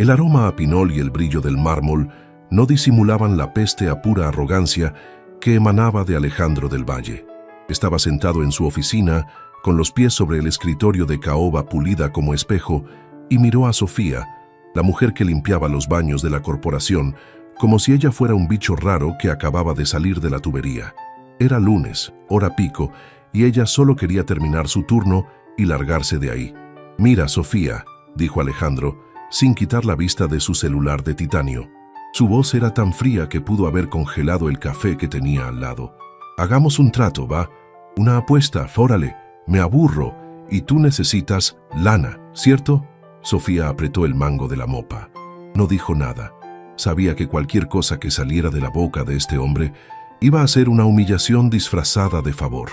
El aroma a pinol y el brillo del mármol no disimulaban la peste a pura arrogancia que emanaba de Alejandro del Valle. Estaba sentado en su oficina, con los pies sobre el escritorio de caoba pulida como espejo, y miró a Sofía, la mujer que limpiaba los baños de la corporación, como si ella fuera un bicho raro que acababa de salir de la tubería. Era lunes, hora pico, y ella solo quería terminar su turno y largarse de ahí. «Mira, Sofía», dijo Alejandro, sin quitar la vista de su celular de titanio. Su voz era tan fría que pudo haber congelado el café que tenía al lado. «Hagamos un trato, ¿va? Una apuesta, órale, me aburro, y tú necesitas lana, ¿cierto?» Sofía apretó el mango de la mopa. No dijo nada. Sabía que cualquier cosa que saliera de la boca de este hombre iba a ser una humillación disfrazada de favor.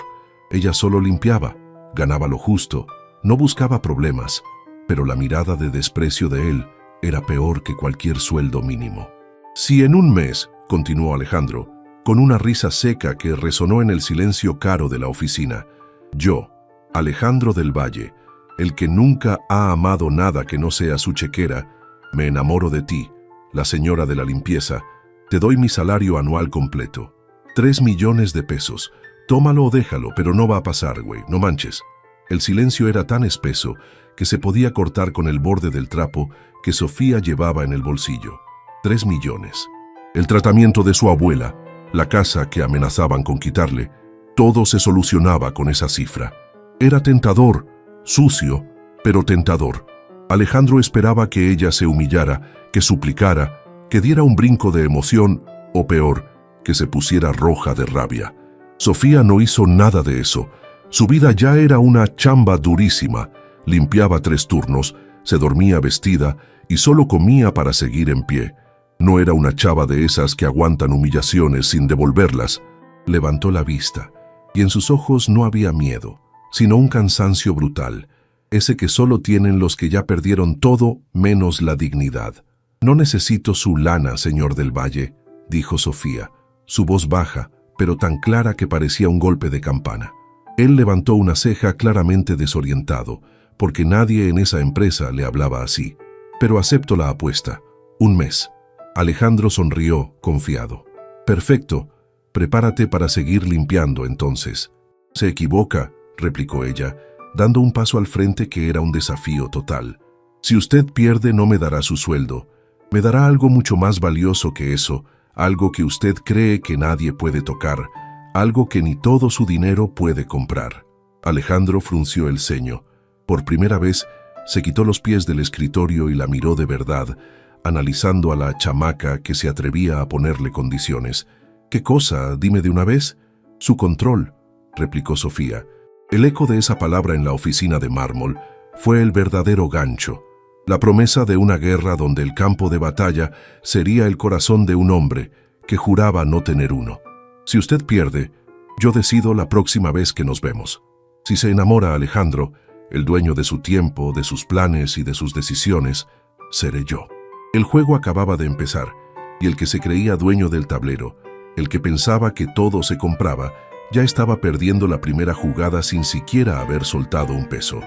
Ella solo limpiaba, ganaba lo justo, no buscaba problemas, pero la mirada de desprecio de él era peor que cualquier sueldo mínimo. «Si en un mes», continuó Alejandro, con una risa seca que resonó en el silencio caro de la oficina, «yo, Alejandro del Valle, el que nunca ha amado nada que no sea su chequera, me enamoro de ti, la señora de la limpieza, te doy mi salario anual completo. 3 millones de pesos. Tómalo o déjalo, pero no va a pasar, güey, no manches». El silencio era tan espeso que se podía cortar con el borde del trapo que Sofía llevaba en el bolsillo. 3 millones. El tratamiento de su abuela, la casa que amenazaban con quitarle, todo se solucionaba con esa cifra. Era tentador, sucio, pero tentador. Alejandro esperaba que ella se humillara, que suplicara, que diera un brinco de emoción, o peor, que se pusiera roja de rabia. Sofía no hizo nada de eso. Su vida ya era una chamba durísima. Limpiaba 3 turnos, se dormía vestida y solo comía para seguir en pie. No era una chava de esas que aguantan humillaciones sin devolverlas. Levantó la vista, y en sus ojos no había miedo, sino un cansancio brutal, ese que solo tienen los que ya perdieron todo menos la dignidad. «No necesito su lana, señor del Valle», dijo Sofía, su voz baja, pero tan clara que parecía un golpe de campana. Él levantó una ceja claramente desorientado, porque nadie en esa empresa le hablaba así. «Pero acepto la apuesta. 1 mes». Alejandro sonrió, confiado. «Perfecto. Prepárate para seguir limpiando, entonces». «Se equivoca», replicó ella, dando un paso al frente que era un desafío total. «Si usted pierde, no me dará su sueldo. Me dará algo mucho más valioso que eso, algo que usted cree que nadie puede tocar, algo que ni todo su dinero puede comprar». Alejandro frunció el ceño. Por primera vez, se quitó los pies del escritorio y la miró de verdad, analizando a la chamaca que se atrevía a ponerle condiciones. «¿Qué cosa? Dime de una vez». «Su control», replicó Sofía. El eco de esa palabra en la oficina de mármol fue el verdadero gancho, la promesa de una guerra donde el campo de batalla sería el corazón de un hombre que juraba no tener uno. «Si usted pierde, yo decido la próxima vez que nos vemos. Si se enamora Alejandro, el dueño de su tiempo, de sus planes y de sus decisiones, seré yo». El juego acababa de empezar, y el que se creía dueño del tablero, el que pensaba que todo se compraba, ya estaba perdiendo la primera jugada sin siquiera haber soltado un peso.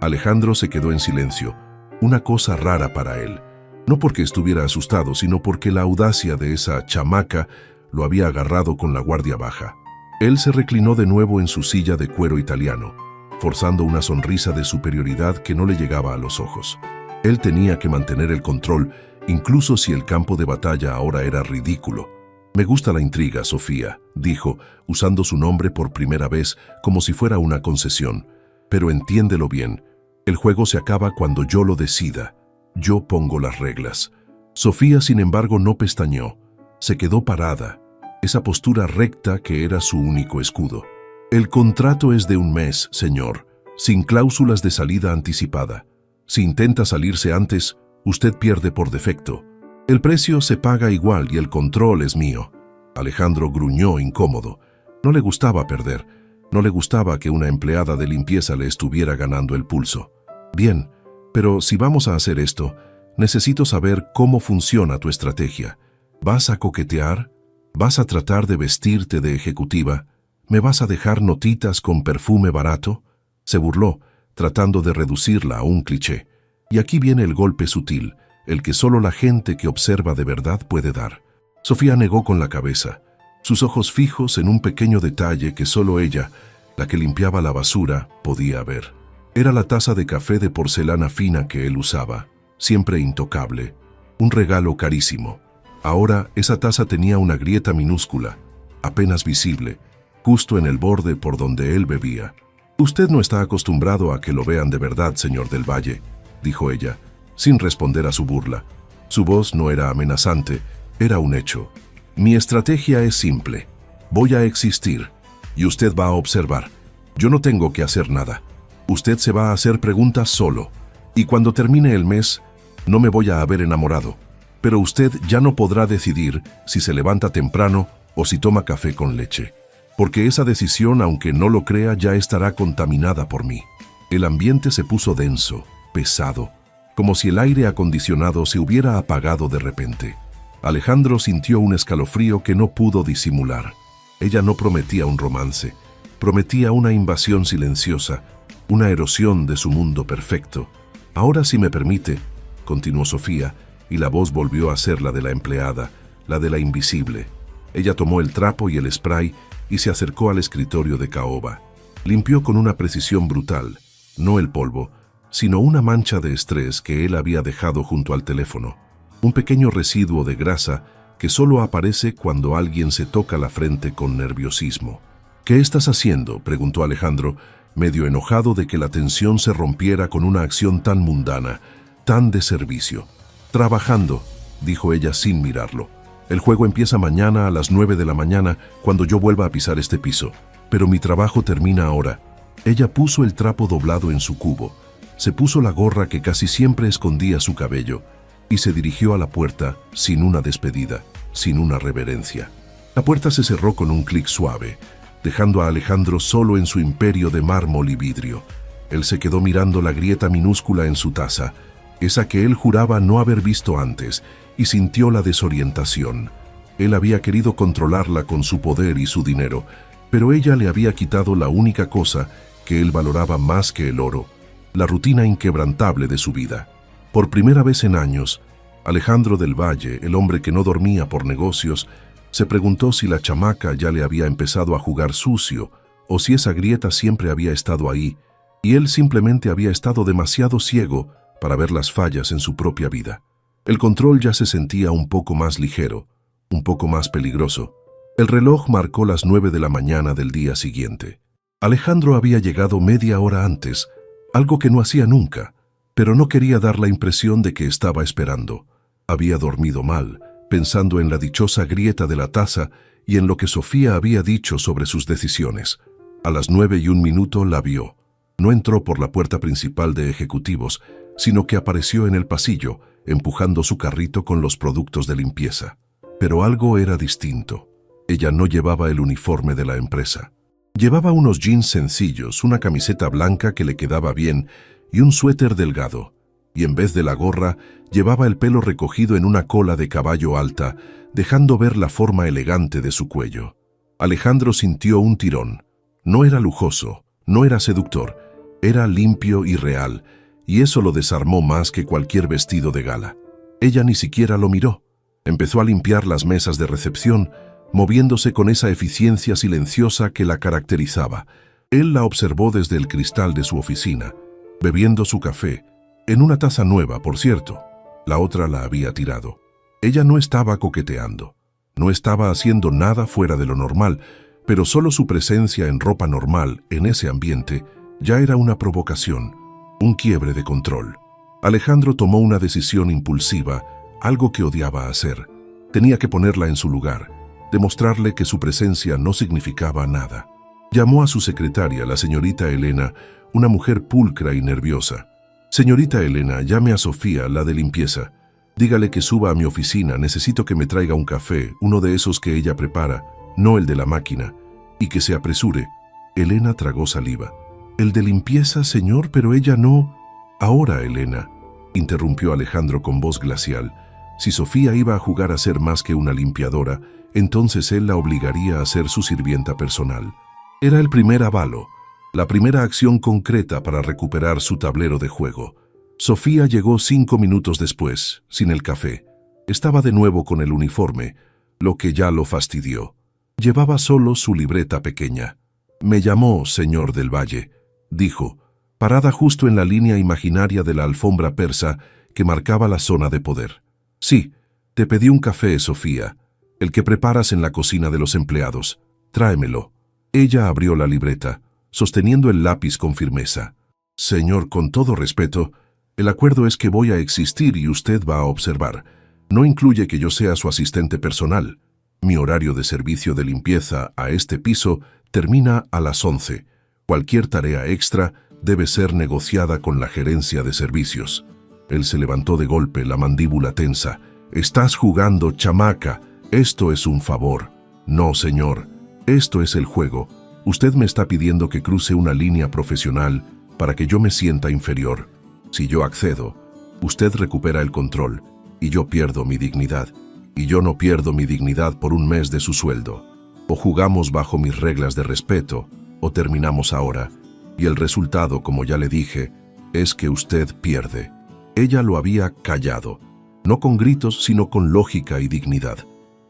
Alejandro se quedó en silencio, una cosa rara para él, no porque estuviera asustado, sino porque la audacia de esa chamaca lo había agarrado con la guardia baja. Él se reclinó de nuevo en su silla de cuero italiano, forzando una sonrisa de superioridad que no le llegaba a los ojos. Él tenía que mantener el control, incluso si el campo de batalla ahora era ridículo. «Me gusta la intriga, Sofía», dijo, usando su nombre por primera vez como si fuera una concesión. «Pero entiéndelo bien, el juego se acaba cuando yo lo decida. Yo pongo las reglas». Sofía, sin embargo, no pestañeó. Se quedó parada, esa postura recta que era su único escudo. «El contrato es de 1 mes, señor, sin cláusulas de salida anticipada. Si intenta salirse antes, usted pierde por defecto. El precio se paga igual y el control es mío». Alejandro gruñó incómodo. No le gustaba perder. No le gustaba que una empleada de limpieza le estuviera ganando el pulso. «Bien, pero si vamos a hacer esto, necesito saber cómo funciona tu estrategia. ¿Vas a coquetear? ¿Vas a tratar de vestirte de ejecutiva? ¿Me vas a dejar notitas con perfume barato?». Se burló, tratando de reducirla a un cliché. Y aquí viene el golpe sutil, el que solo la gente que observa de verdad puede dar. Sofía negó con la cabeza, sus ojos fijos en un pequeño detalle que solo ella, la que limpiaba la basura, podía ver. Era la taza de café de porcelana fina que él usaba, siempre intocable, un regalo carísimo. Ahora esa taza tenía una grieta minúscula, apenas visible, justo en el borde por donde él bebía. «Usted no está acostumbrado a que lo vean de verdad, señor del Valle», dijo ella, sin responder a su burla. Su voz no era amenazante, era un hecho. «Mi estrategia es simple. Voy a existir, y usted va a observar. Yo no tengo que hacer nada. Usted se va a hacer preguntas solo, y cuando termine el mes, no me voy a haber enamorado. Pero usted ya no podrá decidir si se levanta temprano o si toma café con leche. Porque esa decisión, aunque no lo crea, ya estará contaminada por mí». El ambiente se puso denso, pesado, como si el aire acondicionado se hubiera apagado de repente. Alejandro sintió un escalofrío que no pudo disimular. Ella no prometía un romance, prometía una invasión silenciosa, una erosión de su mundo perfecto. «Ahora, si me permite», continuó Sofía, y la voz volvió a ser la de la empleada, la de la invisible. Ella tomó el trapo y el spray y se acercó al escritorio de caoba. Limpió con una precisión brutal, no el polvo, sino una mancha de estrés que él había dejado junto al teléfono. Un pequeño residuo de grasa que solo aparece cuando alguien se toca la frente con nerviosismo. «¿Qué estás haciendo?», preguntó Alejandro, medio enojado de que la tensión se rompiera con una acción tan mundana, tan de servicio. «Trabajando», dijo ella sin mirarlo. «El juego empieza mañana a las 9 de la mañana cuando yo vuelva a pisar este piso, pero mi trabajo termina ahora». Ella puso el trapo doblado en su cubo, se puso la gorra que casi siempre escondía su cabello y se dirigió a la puerta sin una despedida, sin una reverencia. La puerta se cerró con un clic suave, dejando a Alejandro solo en su imperio de mármol y vidrio. Él se quedó mirando la grieta minúscula en su taza, esa que él juraba no haber visto antes, y sintió la desorientación. Él había querido controlarla con su poder y su dinero, pero ella le había quitado la única cosa que él valoraba más que el oro, la rutina inquebrantable de su vida. Por primera vez en años, Alejandro del Valle, el hombre que no dormía por negocios, se preguntó si la chamaca ya le había empezado a jugar sucio o si esa grieta siempre había estado ahí y él simplemente había estado demasiado ciego para ver las fallas en su propia vida. El control ya se sentía un poco más ligero, un poco más peligroso. El reloj marcó las 9 de la mañana del día siguiente. Alejandro había llegado media hora antes, algo que no hacía nunca, pero no quería dar la impresión de que estaba esperando. Había dormido mal, pensando en la dichosa grieta de la taza y en lo que Sofía había dicho sobre sus decisiones. A las 9:01 la vio. No entró por la puerta principal de ejecutivos, sino que apareció en el pasillo, empujando su carrito con los productos de limpieza. Pero algo era distinto. Ella no llevaba el uniforme de la empresa. Llevaba unos jeans sencillos, una camiseta blanca que le quedaba bien y un suéter delgado, y en vez de la gorra, llevaba el pelo recogido en una cola de caballo alta, dejando ver la forma elegante de su cuello. Alejandro sintió un tirón. No era lujoso, no era seductor, era limpio y real, y eso lo desarmó más que cualquier vestido de gala. Ella ni siquiera lo miró. Empezó a limpiar las mesas de recepción, moviéndose con esa eficiencia silenciosa que la caracterizaba. Él la observó desde el cristal de su oficina, bebiendo su café, en una taza nueva, por cierto. La otra la había tirado. Ella no estaba coqueteando, no estaba haciendo nada fuera de lo normal, pero solo su presencia en ropa normal, en ese ambiente, ya era una provocación, un quiebre de control. Alejandro tomó una decisión impulsiva, algo que odiaba hacer. Tenía que ponerla en su lugar, demostrarle que su presencia no significaba nada. Llamó a su secretaria, la señorita Elena, una mujer pulcra y nerviosa. «Señorita Elena, llame a Sofía, la de limpieza. Dígale que suba a mi oficina, necesito que me traiga un café, uno de esos que ella prepara, no el de la máquina, y que se apresure». Elena tragó saliva. «¿El de limpieza, señor? Pero ella no...» «Ahora, Elena», interrumpió Alejandro con voz glacial. Si Sofía iba a jugar a ser más que una limpiadora, entonces él la obligaría a ser su sirvienta personal. Era el primer avalo, la primera acción concreta para recuperar su tablero de juego. Sofía llegó 5 minutos después, sin el café. Estaba de nuevo con el uniforme, lo que ya lo fastidió. Llevaba solo su libreta pequeña. «Me llamó, señor del Valle», dijo, parada justo en la línea imaginaria de la alfombra persa que marcaba la zona de poder. «Sí, te pedí un café, Sofía, el que preparas en la cocina de los empleados. Tráemelo». Ella abrió la libreta, sosteniendo el lápiz con firmeza. «Señor, con todo respeto, el acuerdo es que voy a existir y usted va a observar. No incluye que yo sea su asistente personal. Mi horario de servicio de limpieza a este piso termina a las 11. Cualquier tarea extra debe ser negociada con la gerencia de servicios». Él se levantó de golpe, la mandíbula tensa. «Estás jugando, chamaca. Esto es un favor». «No, señor. Esto es el juego. Usted me está pidiendo que cruce una línea profesional para que yo me sienta inferior. Si yo accedo, usted recupera el control y yo pierdo mi dignidad. Y yo no pierdo mi dignidad por un mes de su sueldo. O jugamos bajo mis reglas de respeto, o terminamos ahora. Y el resultado, como ya le dije, es que usted pierde». Ella lo había callado, no con gritos, sino con lógica y dignidad.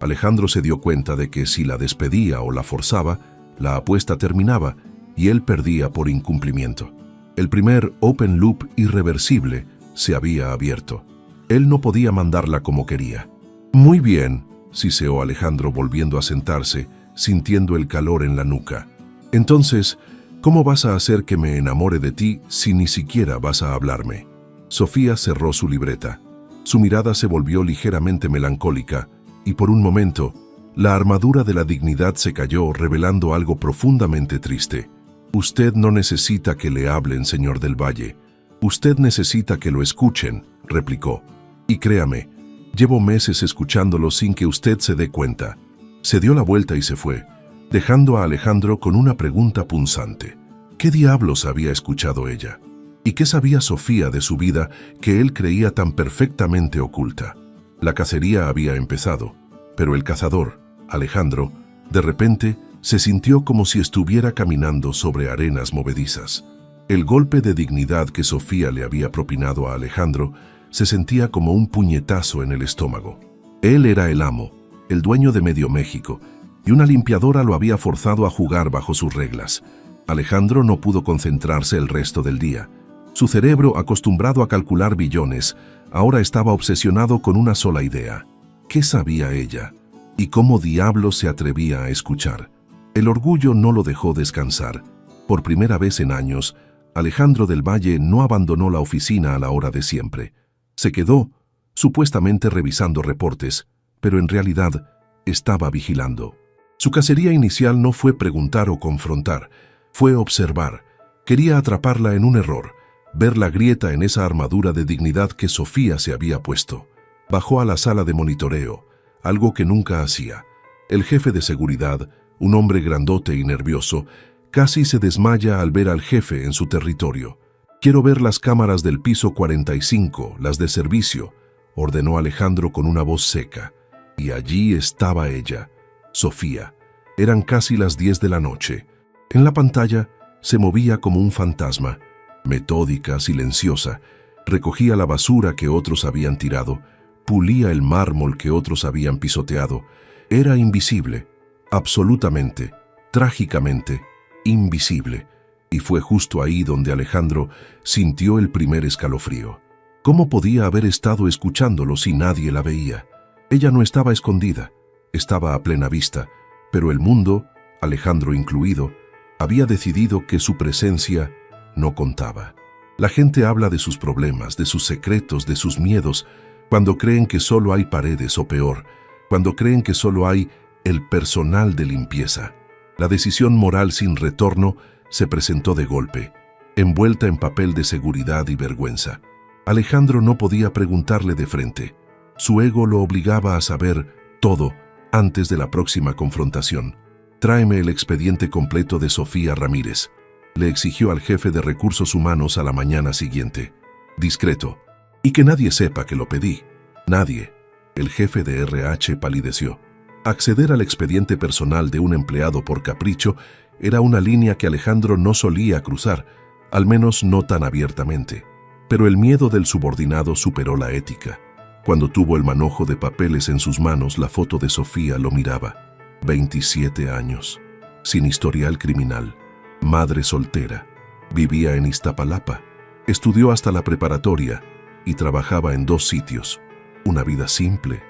Alejandro se dio cuenta de que si la despedía o la forzaba, la apuesta terminaba y él perdía por incumplimiento. El primer open loop irreversible se había abierto. Él no podía mandarla como quería. «Muy bien», siseó Alejandro volviendo a sentarse, sintiendo el calor en la nuca. «Entonces, ¿cómo vas a hacer que me enamore de ti si ni siquiera vas a hablarme?» Sofía cerró su libreta. Su mirada se volvió ligeramente melancólica y por un momento, la armadura de la dignidad se cayó revelando algo profundamente triste. «Usted no necesita que le hablen, señor del Valle. Usted necesita que lo escuchen», replicó. «Y créame, llevo meses escuchándolo sin que usted se dé cuenta». Se dio la vuelta y se fue, dejando a Alejandro con una pregunta punzante. ¿Qué diablos había escuchado ella? ¿Y qué sabía Sofía de su vida que él creía tan perfectamente oculta? La cacería había empezado, pero el cazador, Alejandro, de repente se sintió como si estuviera caminando sobre arenas movedizas. El golpe de dignidad que Sofía le había propinado a Alejandro se sentía como un puñetazo en el estómago. Él era el amo, el dueño de medio México, y una limpiadora lo había forzado a jugar bajo sus reglas. Alejandro no pudo concentrarse el resto del día. Su cerebro, acostumbrado a calcular billones, ahora estaba obsesionado con una sola idea. ¿Qué sabía ella? ¿Y cómo diablos se atrevía a escuchar? El orgullo no lo dejó descansar. Por primera vez en años, Alejandro del Valle no abandonó la oficina a la hora de siempre. Se quedó, supuestamente revisando reportes, pero en realidad estaba vigilando. Su cacería inicial no fue preguntar o confrontar, fue observar. Quería atraparla en un error, ver la grieta en esa armadura de dignidad que Sofía se había puesto. Bajó a la sala de monitoreo, algo que nunca hacía. El jefe de seguridad, un hombre grandote y nervioso, casi se desmaya al ver al jefe en su territorio. «Quiero ver las cámaras del piso 45, las de servicio», ordenó Alejandro con una voz seca. Y allí estaba ella, Sofía. Eran casi las 10 de la noche. En la pantalla se movía como un fantasma, metódica, silenciosa. Recogía la basura que otros habían tirado, pulía el mármol que otros habían pisoteado. Era invisible, absolutamente, trágicamente, invisible. Y fue justo ahí donde Alejandro sintió el primer escalofrío. ¿Cómo podía haber estado escuchándolo si nadie la veía? Ella no estaba escondida, estaba a plena vista, pero el mundo, Alejandro incluido, había decidido que su presencia no contaba. La gente habla de sus problemas, de sus secretos, de sus miedos, cuando creen que solo hay paredes o peor, cuando creen que solo hay el personal de limpieza. La decisión moral sin retorno se presentó de golpe, envuelta en papel de seguridad y vergüenza. Alejandro no podía preguntarle de frente. Su ego lo obligaba a saber todo antes de la próxima confrontación. «Tráeme el expediente completo de Sofía Ramírez», le exigió al jefe de recursos humanos a la mañana siguiente. Discreto. «Y que nadie sepa que lo pedí». «Nadie». El jefe de RH palideció. Acceder al expediente personal de un empleado por capricho era una línea que Alejandro no solía cruzar, al menos no tan abiertamente. Pero el miedo del subordinado superó la ética. Cuando tuvo el manojo de papeles en sus manos, la foto de Sofía lo miraba. 27 años, sin historial criminal, madre soltera, vivía en Iztapalapa, estudió hasta la preparatoria y trabajaba en 2 sitios. Una vida simple,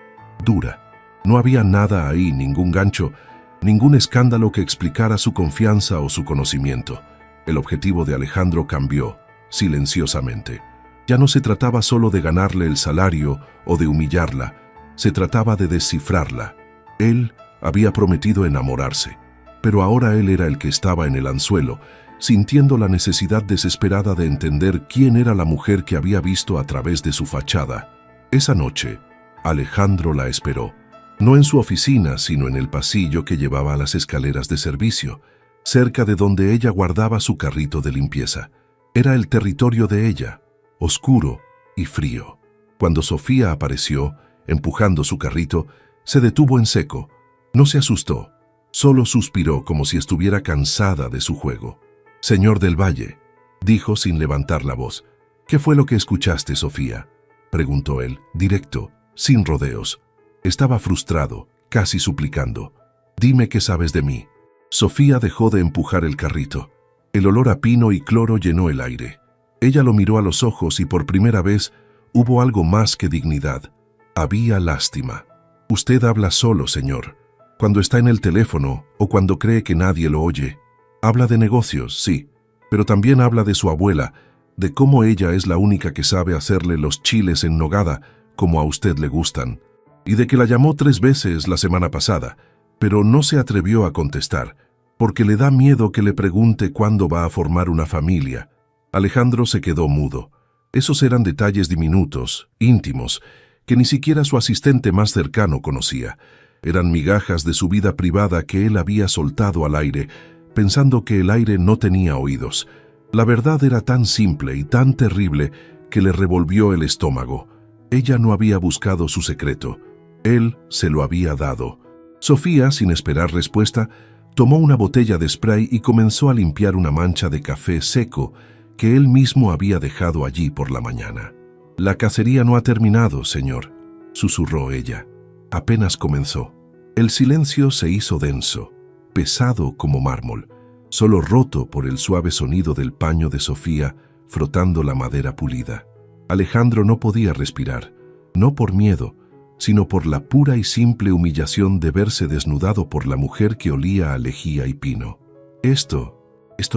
dura. No había nada ahí, ningún gancho, ningún escándalo que explicara su confianza o su conocimiento. El objetivo de Alejandro cambió, silenciosamente. Ya no se trataba solo de ganarle el salario o de humillarla, se trataba de descifrarla. Él había prometido enamorarse, pero ahora él era el que estaba en el anzuelo, sintiendo la necesidad desesperada de entender quién era la mujer que había visto a través de su fachada. Esa noche, Alejandro la esperó, no en su oficina, sino en el pasillo que llevaba a las escaleras de servicio, cerca de donde ella guardaba su carrito de limpieza. Era el territorio de ella, oscuro y frío. Cuando Sofía apareció, empujando su carrito, se detuvo en seco. No se asustó, solo suspiró como si estuviera cansada de su juego. «Señor del Valle», dijo sin levantar la voz. «¿Qué fue lo que escuchaste, Sofía?», preguntó él, directo, sin rodeos. Estaba frustrado, casi suplicando. «Dime qué sabes de mí». Sofía dejó de empujar el carrito. El olor a pino y cloro llenó el aire. Ella lo miró a los ojos y por primera vez hubo algo más que dignidad. Había lástima. «Usted habla solo, señor. Cuando está en el teléfono o cuando cree que nadie lo oye. Habla de negocios, sí, pero también habla de su abuela, de cómo ella es la única que sabe hacerle los chiles en nogada como a usted le gustan, y de que la llamó 3 veces la semana pasada, pero no se atrevió a contestar, porque le da miedo que le pregunte cuándo va a formar una familia». Alejandro se quedó mudo. Esos eran detalles diminutos, íntimos, que ni siquiera su asistente más cercano conocía. Eran migajas de su vida privada que él había soltado al aire, pensando que el aire no tenía oídos. La verdad era tan simple y tan terrible que le revolvió el estómago. Ella no había buscado su secreto. Él se lo había dado. Sofía, sin esperar respuesta, tomó una botella de spray y comenzó a limpiar una mancha de café seco que él mismo había dejado allí por la mañana. «La cacería no ha terminado, señor», susurró ella. Apenas comenzó. El silencio se hizo denso, pesado como mármol, solo roto por el suave sonido del paño de Sofía frotando la madera pulida. Alejandro no podía respirar, no por miedo, sino por la pura y simple humillación de verse desnudado por la mujer que olía a lejía y pino. Esto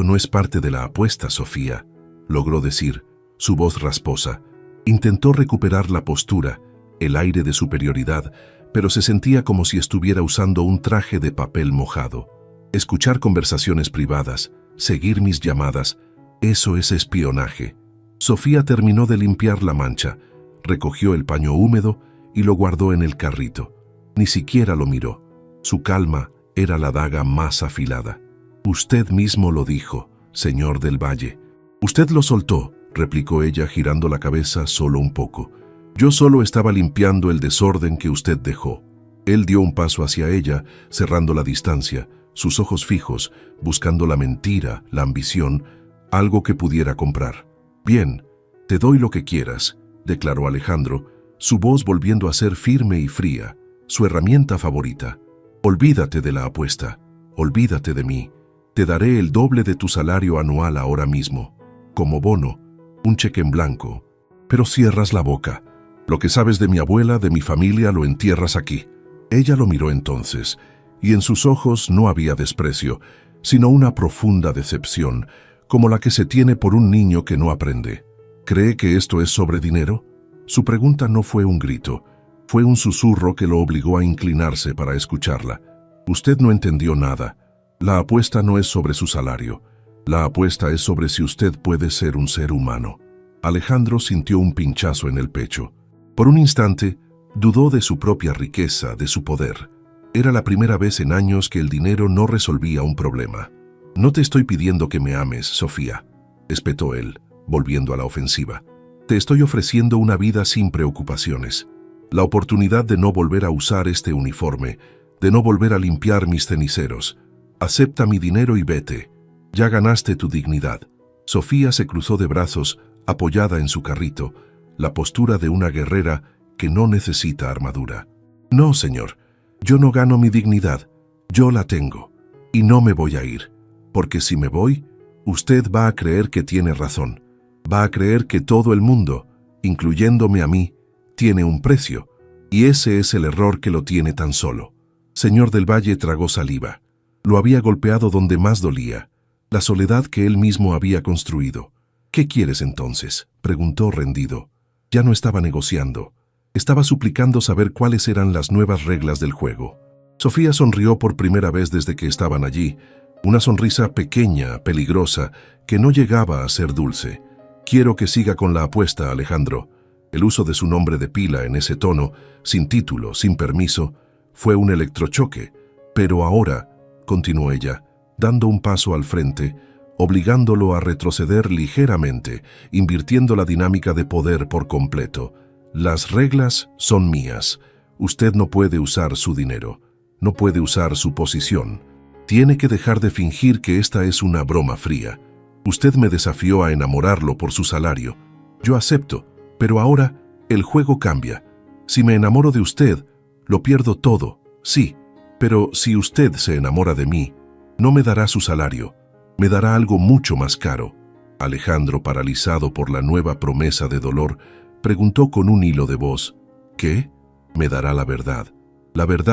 no es parte de la apuesta, Sofía», logró decir, su voz rasposa. Intentó recuperar la postura, el aire de superioridad, pero se sentía como si estuviera usando un traje de papel mojado. Escuchar conversaciones privadas, seguir mis llamadas, eso es espionaje. Sofía terminó de limpiar la mancha, recogió el paño húmedo y lo guardó en el carrito. Ni siquiera lo miró. Su calma era la daga más afilada. «Usted mismo lo dijo, señor del Valle». «Usted lo soltó», replicó ella girando la cabeza solo un poco. «Yo solo estaba limpiando el desorden que usted dejó». Él dio un paso hacia ella, cerrando la distancia, sus ojos fijos, buscando la mentira, la ambición, algo que pudiera comprar. «Bien, te doy lo que quieras», declaró Alejandro, su voz volviendo a ser firme y fría, su herramienta favorita. «Olvídate de la apuesta, olvídate de mí. Te daré el doble de tu salario anual ahora mismo. Como bono, un cheque en blanco. Pero cierras la boca. Lo que sabes de mi abuela, de mi familia, lo entierras aquí». Ella lo miró entonces, y en sus ojos no había desprecio, sino una profunda decepción, como la que se tiene por un niño que no aprende. «¿Cree que esto es sobre dinero?». Su pregunta no fue un grito, fue un susurro que lo obligó a inclinarse para escucharla. «Usted no entendió nada. La apuesta no es sobre su salario. La apuesta es sobre si usted puede ser un ser humano». Alejandro sintió un pinchazo en el pecho. Por un instante, dudó de su propia riqueza, de su poder. Era la primera vez en años que el dinero no resolvía un problema. «No te estoy pidiendo que me ames, Sofía», espetó él, volviendo a la ofensiva. «Te estoy ofreciendo una vida sin preocupaciones. La oportunidad de no volver a usar este uniforme, de no volver a limpiar mis ceniceros. Acepta mi dinero y vete. Ya ganaste tu dignidad». Sofía se cruzó de brazos, apoyada en su carrito, la postura de una guerrera que no necesita armadura. No, señor, yo no gano mi dignidad, yo la tengo, y no me voy a ir, porque si me voy, usted va a creer que tiene razón, va a creer que todo el mundo, incluyéndome a mí, tiene un precio, y ese es el error que lo tiene tan solo. Señor del Valle tragó saliva. Lo había golpeado donde más dolía, la soledad que él mismo había construido. «¿Qué quieres entonces?», preguntó rendido. Ya no estaba negociando. Estaba suplicando saber cuáles eran las nuevas reglas del juego. Sofía sonrió por primera vez desde que estaban allí, una sonrisa pequeña, peligrosa, que no llegaba a ser dulce. «Quiero que siga con la apuesta, Alejandro». El uso de su nombre de pila en ese tono, sin título, sin permiso, fue un electrochoque. «Pero ahora», continuó ella, dando un paso al frente, obligándolo a retroceder ligeramente, invirtiendo la dinámica de poder por completo. «Las reglas son mías. Usted no puede usar su dinero, no puede usar su posición. Tiene que dejar de fingir que esta es una broma fría. Usted me desafió a enamorarlo por su salario. Yo acepto, pero ahora el juego cambia. Si me enamoro de usted, lo pierdo todo, sí, pero si usted se enamora de mí, no me dará su salario, me dará algo mucho más caro». Alejandro, paralizado por la nueva promesa de dolor, preguntó con un hilo de voz: «¿Qué? Me dará la verdad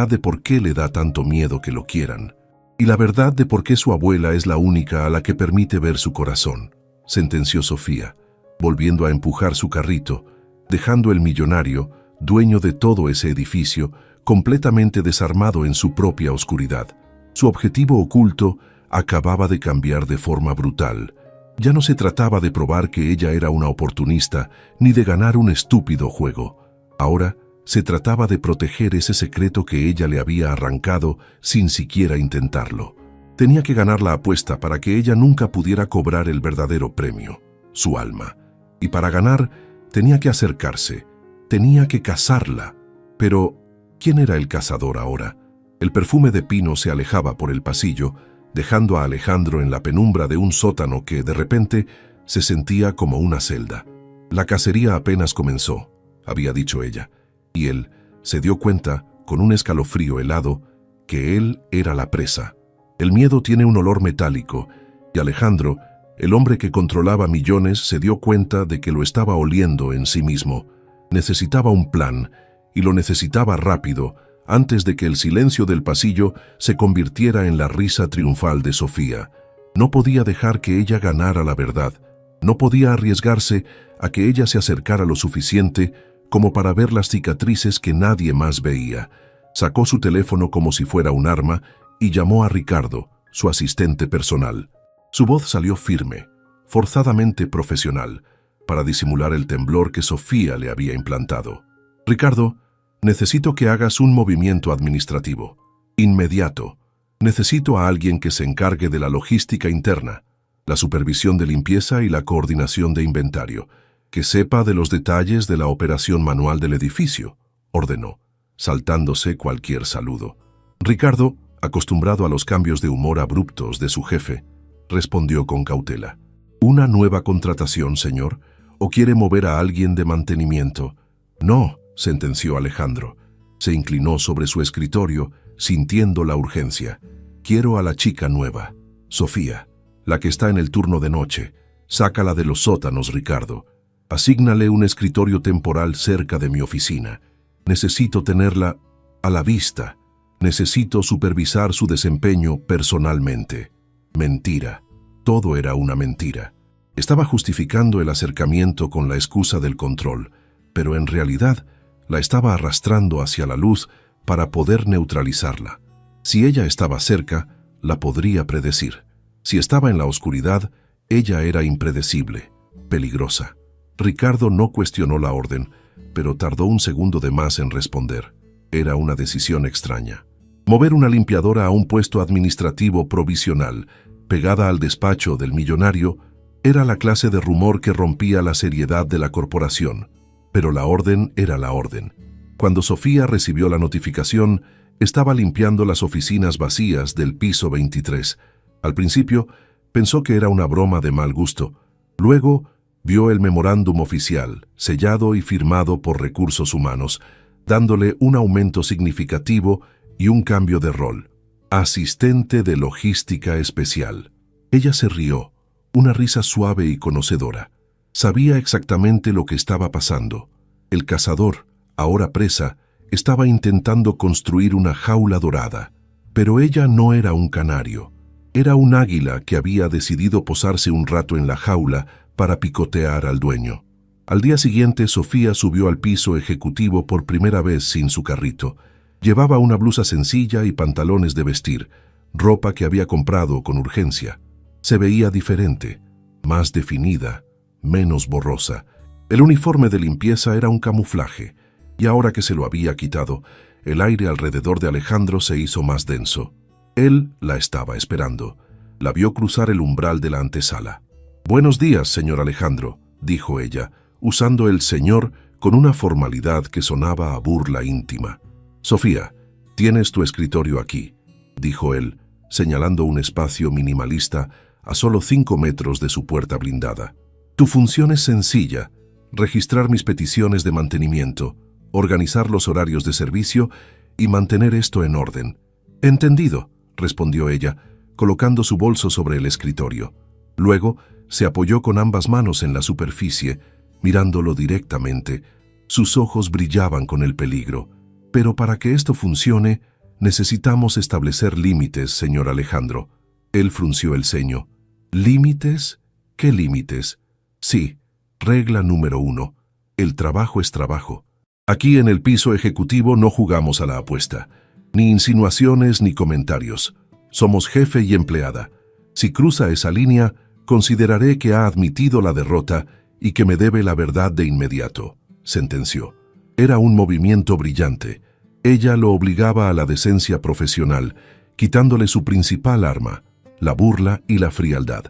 de por qué le da tanto miedo que lo quieran, y la verdad de por qué su abuela es la única a la que permite ver su corazón», sentenció Sofía, volviendo a empujar su carrito, dejando el millonario, dueño de todo ese edificio, completamente desarmado en su propia oscuridad. Su objetivo oculto acababa de cambiar de forma brutal. Ya no se trataba de probar que ella era una oportunista, ni de ganar un estúpido juego. Ahora se trataba de proteger ese secreto que ella le había arrancado sin siquiera intentarlo. Tenía que ganar la apuesta para que ella nunca pudiera cobrar el verdadero premio, su alma. Y para ganar, tenía que acercarse, tenía que cazarla. Pero, ¿quién era el cazador ahora? El perfume de pino se alejaba por el pasillo, dejando a Alejandro en la penumbra de un sótano que, de repente, se sentía como una celda. «La cacería apenas comenzó», había dicho ella, y él se dio cuenta, con un escalofrío helado, que él era la presa. El miedo tiene un olor metálico, y Alejandro, el hombre que controlaba millones, se dio cuenta de que lo estaba oliendo en sí mismo. Necesitaba un plan, y lo necesitaba rápido, antes de que el silencio del pasillo se convirtiera en la risa triunfal de Sofía. No podía dejar que ella ganara la verdad. No podía arriesgarse a que ella se acercara lo suficiente como para ver las cicatrices que nadie más veía. Sacó su teléfono como si fuera un arma y llamó a Ricardo, su asistente personal. Su voz salió firme, forzadamente profesional, para disimular el temblor que Sofía le había implantado. «Ricardo, necesito que hagas un movimiento administrativo. Inmediato. Necesito a alguien que se encargue de la logística interna, la supervisión de limpieza y la coordinación de inventario, que sepa de los detalles de la operación manual del edificio», ordenó, saltándose cualquier saludo. Ricardo, acostumbrado a los cambios de humor abruptos de su jefe, respondió con cautela: «¿Una nueva contratación, señor? ¿O quiere mover a alguien de mantenimiento?» «No», sentenció Alejandro. Se inclinó sobre su escritorio, sintiendo la urgencia. «Quiero a la chica nueva, Sofía, la que está en el turno de noche. Sácala de los sótanos, Ricardo. Asígnale un escritorio temporal cerca de mi oficina. Necesito tenerla a la vista. Necesito supervisar su desempeño personalmente». Mentira. Todo era una mentira. Estaba justificando el acercamiento con la excusa del control, pero en realidad la estaba arrastrando hacia la luz para poder neutralizarla. Si ella estaba cerca, la podría predecir. Si estaba en la oscuridad, ella era impredecible, peligrosa. Ricardo no cuestionó la orden, pero tardó un segundo de más en responder. Era una decisión extraña. Mover una limpiadora a un puesto administrativo provisional, pegada al despacho del millonario, era la clase de rumor que rompía la seriedad de la corporación. Pero la orden era la orden. Cuando Sofía recibió la notificación, estaba limpiando las oficinas vacías del piso 23. Al principio, pensó que era una broma de mal gusto. Luego, Vio el memorándum oficial, sellado y firmado por Recursos Humanos, dándole un aumento significativo y un cambio de rol. Asistente de logística especial. Ella se rió, una risa suave y conocedora. Sabía exactamente lo que estaba pasando. El cazador, ahora presa, estaba intentando construir una jaula dorada. Pero ella no era un canario. Era un águila que había decidido posarse un rato en la jaula para picotear al dueño. Al día siguiente, Sofía subió al piso ejecutivo por primera vez sin su carrito. Llevaba una blusa sencilla y pantalones de vestir, ropa que había comprado con urgencia. Se veía diferente, más definida, menos borrosa. El uniforme de limpieza era un camuflaje, y ahora que se lo había quitado, el aire alrededor de Alejandro se hizo más denso. Él la estaba esperando. La vio cruzar el umbral de la antesala. «Buenos días, señor Alejandro», dijo ella, usando el señor con una formalidad que sonaba a burla íntima. «Sofía, tienes tu escritorio aquí», dijo él, señalando un espacio minimalista a solo 5 metros de su puerta blindada. «Tu función es sencilla: registrar mis peticiones de mantenimiento, organizar los horarios de servicio y mantener esto en orden». «Entendido», respondió ella, colocando su bolso sobre el escritorio. Luego se apoyó con ambas manos en la superficie, mirándolo directamente. Sus ojos brillaban con el peligro. «Pero para que esto funcione, necesitamos establecer límites, señor Alejandro». Él frunció el ceño. «¿Límites? ¿Qué límites?» «Sí, regla número 1. El trabajo es trabajo. Aquí en el piso ejecutivo no jugamos a la apuesta. Ni insinuaciones ni comentarios. Somos jefe y empleada. Si cruza esa línea, consideraré que ha admitido la derrota y que me debe la verdad de inmediato», sentenció. Era un movimiento brillante. Ella lo obligaba a la decencia profesional, quitándole su principal arma, la burla y la frialdad.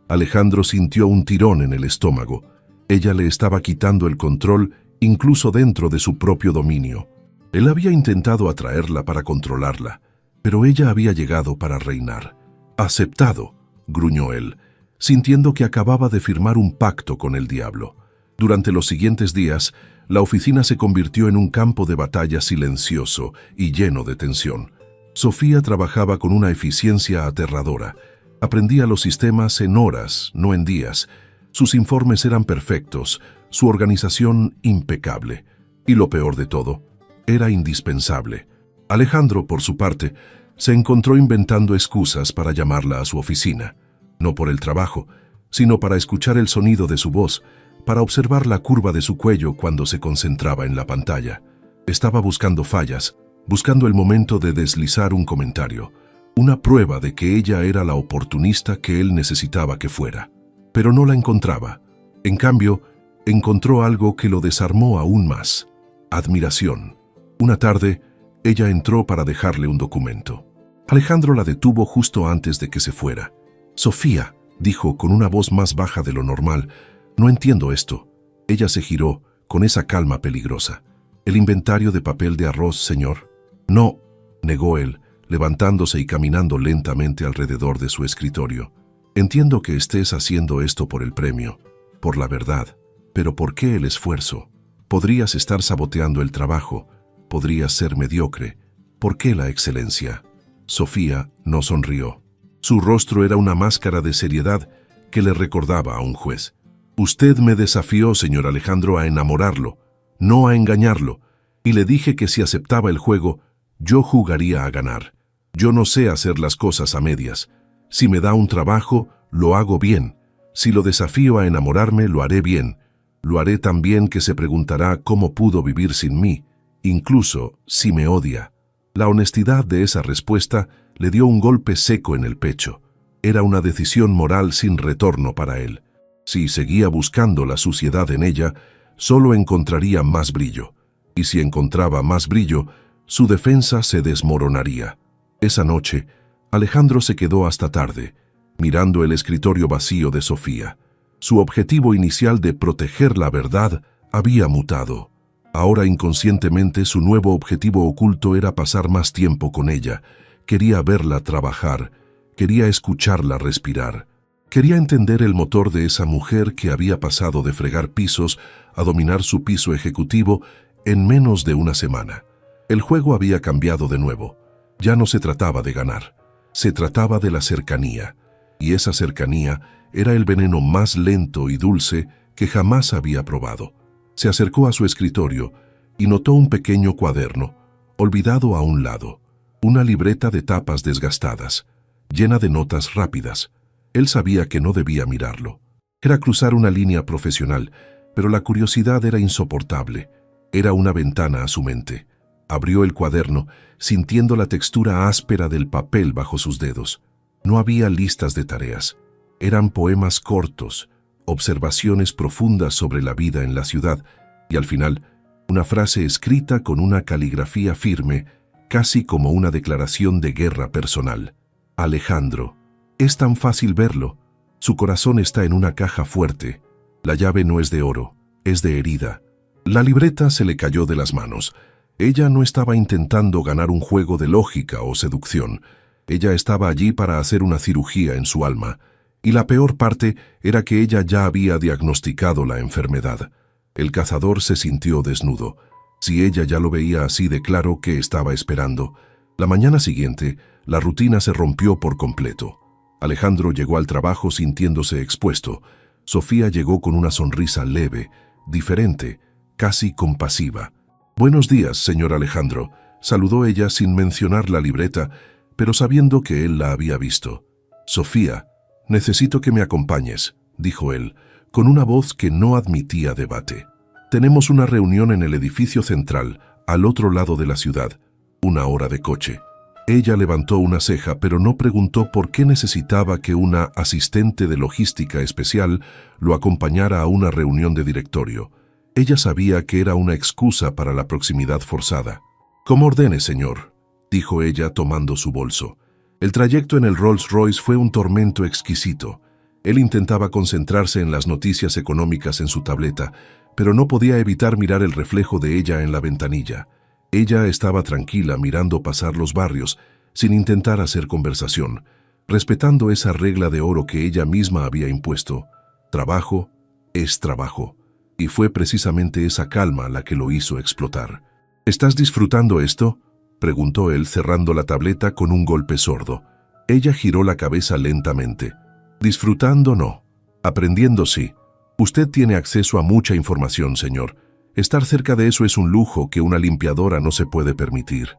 Alejandro sintió un tirón en el estómago. Ella le estaba quitando el control incluso dentro de su propio dominio. Él había intentado atraerla para controlarla, pero ella había llegado para reinar. «Aceptado», gruñó él, sintiendo que acababa de firmar un pacto con el diablo. Durante los siguientes días, la oficina se convirtió en un campo de batalla silencioso y lleno de tensión. Sofía trabajaba con una eficiencia aterradora. Aprendía los sistemas en horas, no en días. Sus informes eran perfectos, su organización impecable. Y lo peor de todo, era indispensable. Alejandro, por su parte, se encontró inventando excusas para llamarla a su oficina. No por el trabajo, sino para escuchar el sonido de su voz, para observar la curva de su cuello cuando se concentraba en la pantalla. Estaba buscando fallas, buscando el momento de deslizar un comentario, una prueba de que ella era la oportunista que él necesitaba que fuera. Pero no la encontraba. En cambio, encontró algo que lo desarmó aún más: admiración. Una tarde, ella entró para dejarle un documento. Alejandro la detuvo justo antes de que se fuera. «Sofía», dijo con una voz más baja de lo normal, «no entiendo esto». Ella se giró con esa calma peligrosa. «¿El inventario de papel de arroz, señor?» «No», negó él, levantándose y caminando lentamente alrededor de su escritorio. «Entiendo que estés haciendo esto por el premio, por la verdad, pero ¿por qué el esfuerzo? Podrías estar saboteando el trabajo, podrías ser mediocre. ¿Por qué la excelencia?» Sofía no sonrió. Su rostro era una máscara de seriedad que le recordaba a un juez. «Usted me desafió, señor Alejandro, a enamorarlo, no a engañarlo, y le dije que si aceptaba el juego, yo jugaría a ganar. Yo no sé hacer las cosas a medias. Si me da un trabajo, lo hago bien. Si lo desafío a enamorarme, lo haré bien. Lo haré tan bien que se preguntará cómo pudo vivir sin mí, incluso si me odia». La honestidad de esa respuesta le dio un golpe seco en el pecho. Era una decisión moral sin retorno para él. Si seguía buscando la suciedad en ella, solo encontraría más brillo. Y si encontraba más brillo, su defensa se desmoronaría. Esa noche, Alejandro se quedó hasta tarde, mirando el escritorio vacío de Sofía. Su objetivo inicial de proteger la verdad había mutado. Ahora inconscientemente su nuevo objetivo oculto era pasar más tiempo con ella. Quería verla trabajar, quería escucharla respirar, Quería entender el motor de esa mujer que había pasado de fregar pisos a dominar su piso ejecutivo en menos de una semana. El juego había cambiado de nuevo. Ya no se trataba de ganar. Se trataba de la cercanía. Y esa cercanía era el veneno más lento y dulce que jamás había probado. Se acercó a su escritorio y notó un pequeño cuaderno, olvidado a un lado. Una libreta de tapas desgastadas, llena de notas rápidas. Él sabía que no debía mirarlo. Era cruzar una línea profesional, pero la curiosidad era insoportable. Era una ventana a su mente. Abrió el cuaderno, sintiendo la textura áspera del papel bajo sus dedos. No había listas de tareas. Eran poemas cortos, observaciones profundas sobre la vida en la ciudad, y al final, una frase escrita con una caligrafía firme, casi como una declaración de guerra personal. Alejandro. Es tan fácil verlo. Su corazón está en una caja fuerte. La llave no es de oro, es de herida. La libreta se le cayó de las manos. Ella no estaba intentando ganar un juego de lógica o seducción. Ella estaba allí para hacer una cirugía en su alma. Y la peor parte era que ella ya había diagnosticado la enfermedad. El cazador se sintió desnudo. Si ella ya lo veía así de claro, ¿qué estaba esperando? La mañana siguiente, la rutina se rompió por completo. Alejandro llegó al trabajo sintiéndose expuesto. Sofía llegó con una sonrisa leve, diferente, casi compasiva. «Buenos días, señor Alejandro», saludó ella sin mencionar la libreta, pero sabiendo que él la había visto. «Sofía, necesito que me acompañes», dijo él, con una voz que no admitía debate. «Tenemos una reunión en el edificio central, al otro lado de la ciudad. 1 hora de coche». Ella levantó una ceja, pero no preguntó por qué necesitaba que una asistente de logística especial lo acompañara a una reunión de directorio. Ella sabía que era una excusa para la proximidad forzada. «Como ordene, señor», dijo ella tomando su bolso. El trayecto en el Rolls Royce fue un tormento exquisito. Él intentaba concentrarse en las noticias económicas en su tableta, pero no podía evitar mirar el reflejo de ella en la ventanilla. Ella estaba tranquila mirando pasar los barrios, sin intentar hacer conversación, respetando esa regla de oro que ella misma había impuesto. Trabajo es trabajo. Y fue precisamente esa calma la que lo hizo explotar. «¿Estás disfrutando esto?», preguntó él cerrando la tableta con un golpe sordo. Ella giró la cabeza lentamente. «Disfrutando no. Aprendiendo sí. Usted tiene acceso a mucha información, señor. Estar cerca de eso es un lujo que una limpiadora no se puede permitir».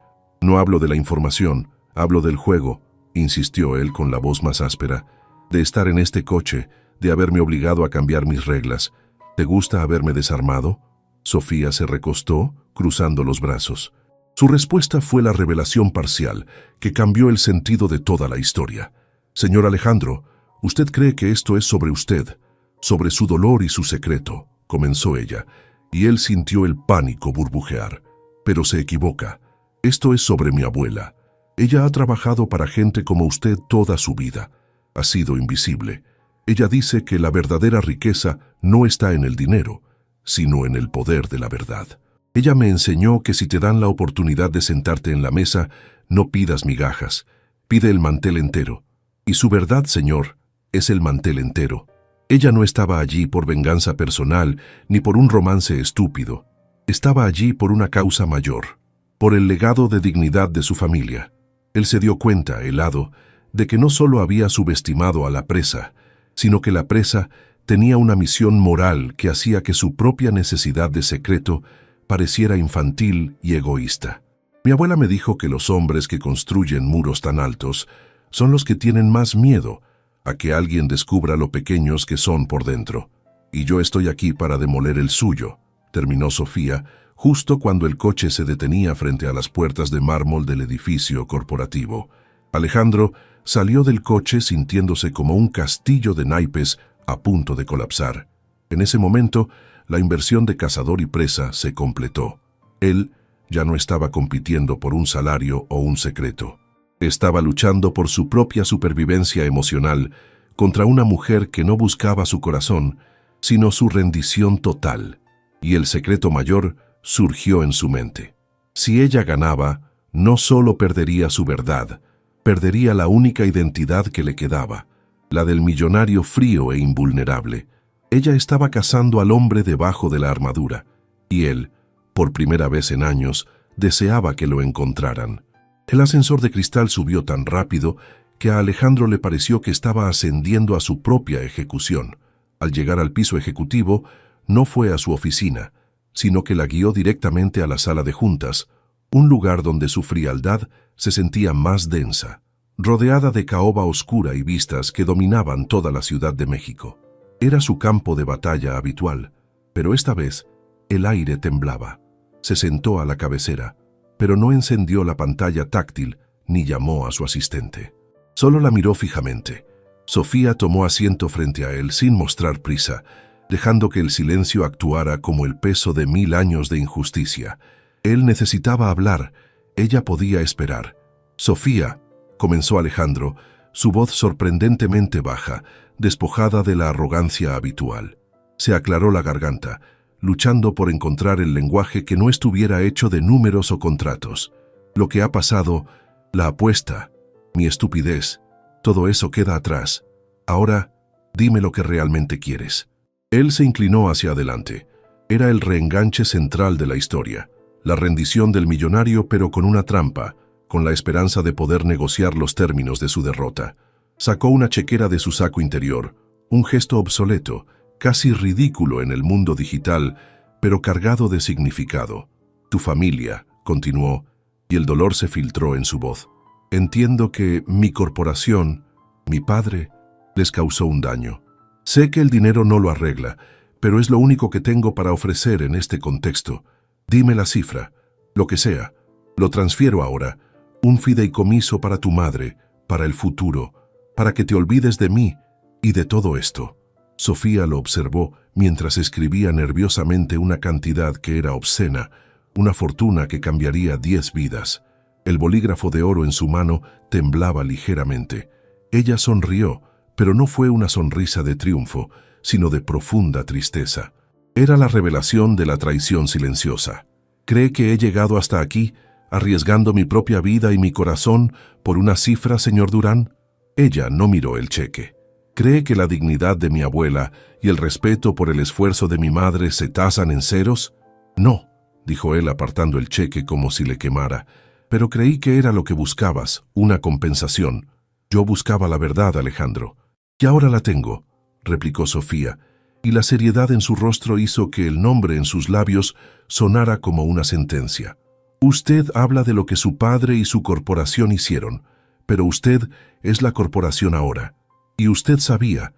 «No hablo de la información, hablo del juego», insistió él con la voz más áspera. «De estar en este coche, de haberme obligado a cambiar mis reglas. ¿Te gusta haberme desarmado?». Sofía se recostó, cruzando los brazos. Su respuesta fue la revelación parcial, que cambió el sentido de toda la historia. «Señor Alejandro, usted cree que esto es sobre usted, sobre su dolor y su secreto», comenzó ella, y él sintió el pánico burbujear. «Pero se equivoca. Esto es sobre mi abuela. Ella ha trabajado para gente como usted toda su vida. Ha sido invisible. Ella dice que la verdadera riqueza no está en el dinero, sino en el poder de la verdad. Ella me enseñó que si te dan la oportunidad de sentarte en la mesa, no pidas migajas, pide el mantel entero. Y su verdad, señor, es el mantel entero». Ella no estaba allí por venganza personal ni por un romance estúpido. Estaba allí por una causa mayor, por el legado de dignidad de su familia. Él se dio cuenta, helado, de que no solo había subestimado a la presa, sino que la presa tenía una misión moral que hacía que su propia necesidad de secreto pareciera infantil y egoísta. Mi abuela me dijo que los hombres que construyen muros tan altos son los que tienen más miedo a que alguien descubra lo pequeños que son por dentro. Y yo estoy aquí para demoler el suyo», terminó Sofía, justo cuando el coche se detenía frente a las puertas de mármol del edificio corporativo. Alejandro salió del coche sintiéndose como un castillo de naipes a punto de colapsar. En ese momento, la inversión de cazador y presa se completó. Él ya no estaba compitiendo por un salario o un secreto. Estaba luchando por su propia supervivencia emocional contra una mujer que no buscaba su corazón, sino su rendición total. Y el secreto mayor surgió en su mente. Si ella ganaba, no solo perdería su verdad, perdería la única identidad que le quedaba, la del millonario frío e invulnerable. Ella estaba cazando al hombre debajo de la armadura, y él, por primera vez en años, deseaba que lo encontraran. El ascensor de cristal subió tan rápido que a Alejandro le pareció que estaba ascendiendo a su propia ejecución. Al llegar al piso ejecutivo, no fue a su oficina, sino que la guió directamente a la sala de juntas, un lugar donde su frialdad se sentía más densa, rodeada de caoba oscura y vistas que dominaban toda la Ciudad de México. Era su campo de batalla habitual, pero esta vez el aire temblaba. Se sentó a la cabecera, pero no encendió la pantalla táctil ni llamó a su asistente. Solo la miró fijamente. Sofía tomó asiento frente a él sin mostrar prisa, dejando que el silencio actuara como el peso de 1000 años de injusticia. Él necesitaba hablar, ella podía esperar. «Sofía», comenzó Alejandro, su voz sorprendentemente baja, despojada de la arrogancia habitual. Se aclaró la garganta, luchando por encontrar el lenguaje que no estuviera hecho de números o contratos. Lo que ha pasado, la apuesta, mi estupidez, todo eso queda atrás. Ahora, dime lo que realmente quieres. Él se inclinó hacia adelante. Era el reenganche central de la historia, la rendición del millonario pero con una trampa, con la esperanza de poder negociar los términos de su derrota. Sacó una chequera de su saco interior, un gesto obsoleto, casi ridículo en el mundo digital, pero cargado de significado. «Tu familia», continuó, y el dolor se filtró en su voz. «Entiendo que mi corporación, mi padre, les causó un daño. Sé que el dinero no lo arregla, pero es lo único que tengo para ofrecer en este contexto. Dime la cifra, lo que sea. Lo transfiero ahora. Un fideicomiso para tu madre, para el futuro, para que te olvides de mí y de todo esto». Sofía lo observó mientras escribía nerviosamente una cantidad que era obscena, una fortuna que cambiaría 10 vidas. El bolígrafo de oro en su mano temblaba ligeramente. Ella sonrió, pero no fue una sonrisa de triunfo, sino de profunda tristeza. Era la revelación de la traición silenciosa. ¿Cree que he llegado hasta aquí, arriesgando mi propia vida y mi corazón por una cifra, señor Durán? Ella no miró el cheque. ¿Cree que la dignidad de mi abuela y el respeto por el esfuerzo de mi madre se tasan en ceros? No, dijo él apartando el cheque como si le quemara. Pero creí que era lo que buscabas, una compensación. Yo buscaba la verdad, Alejandro. Y ahora la tengo, replicó Sofía, y la seriedad en su rostro hizo que el nombre en sus labios sonara como una sentencia. Usted habla de lo que su padre y su corporación hicieron, pero usted es la corporación ahora. Y usted sabía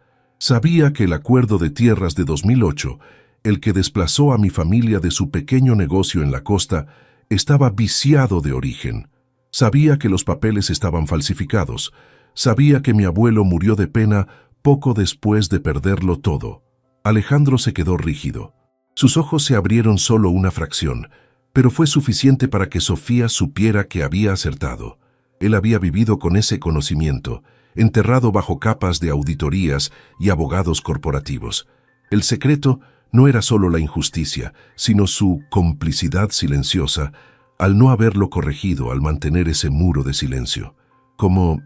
que el acuerdo de tierras de 2008, el que desplazó a mi familia de su pequeño negocio en la costa, estaba viciado de origen. Sabía que los papeles estaban falsificados. Sabía que mi abuelo murió de pena poco después de perderlo todo. Alejandro se quedó rígido. Sus ojos se abrieron solo una fracción, pero fue suficiente para que Sofía supiera que había acertado. Él había vivido con ese conocimiento, enterrado bajo capas de auditorías y abogados corporativos. El secreto no era solo la injusticia, sino su complicidad silenciosa al no haberlo corregido, al mantener ese muro de silencio. «¿Cómo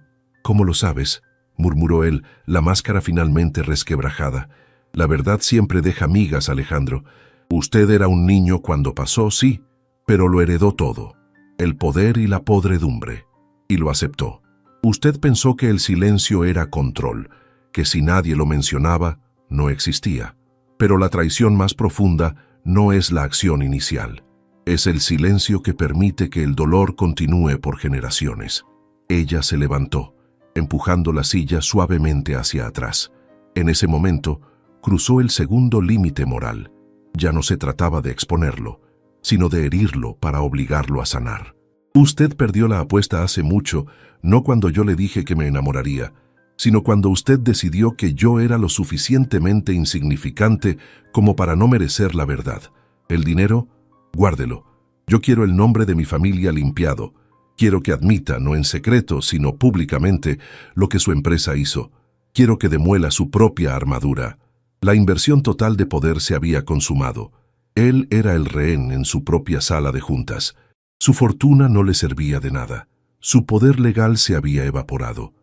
lo sabes?», murmuró él, la máscara finalmente resquebrajada. «La verdad siempre deja migas, Alejandro. Usted era un niño cuando pasó, sí, pero lo heredó todo, el poder y la podredumbre, y lo aceptó. Usted pensó que el silencio era control, que si nadie lo mencionaba, no existía. Pero la traición más profunda no es la acción inicial. Es el silencio que permite que el dolor continúe por generaciones». Ella se levantó, empujando la silla suavemente hacia atrás. En ese momento, cruzó el segundo límite moral. Ya no se trataba de exponerlo, sino de herirlo para obligarlo a sanar. «Usted perdió la apuesta hace mucho, no cuando yo le dije que me enamoraría, sino cuando usted decidió que yo era lo suficientemente insignificante como para no merecer la verdad. El dinero, guárdelo. Yo quiero el nombre de mi familia limpiado. Quiero que admita, no en secreto, sino públicamente, lo que su empresa hizo. Quiero que demuela su propia armadura». La inversión total de poder se había consumado. Él era el rehén en su propia sala de juntas. Su fortuna no le servía de nada. Su poder legal se había evaporado.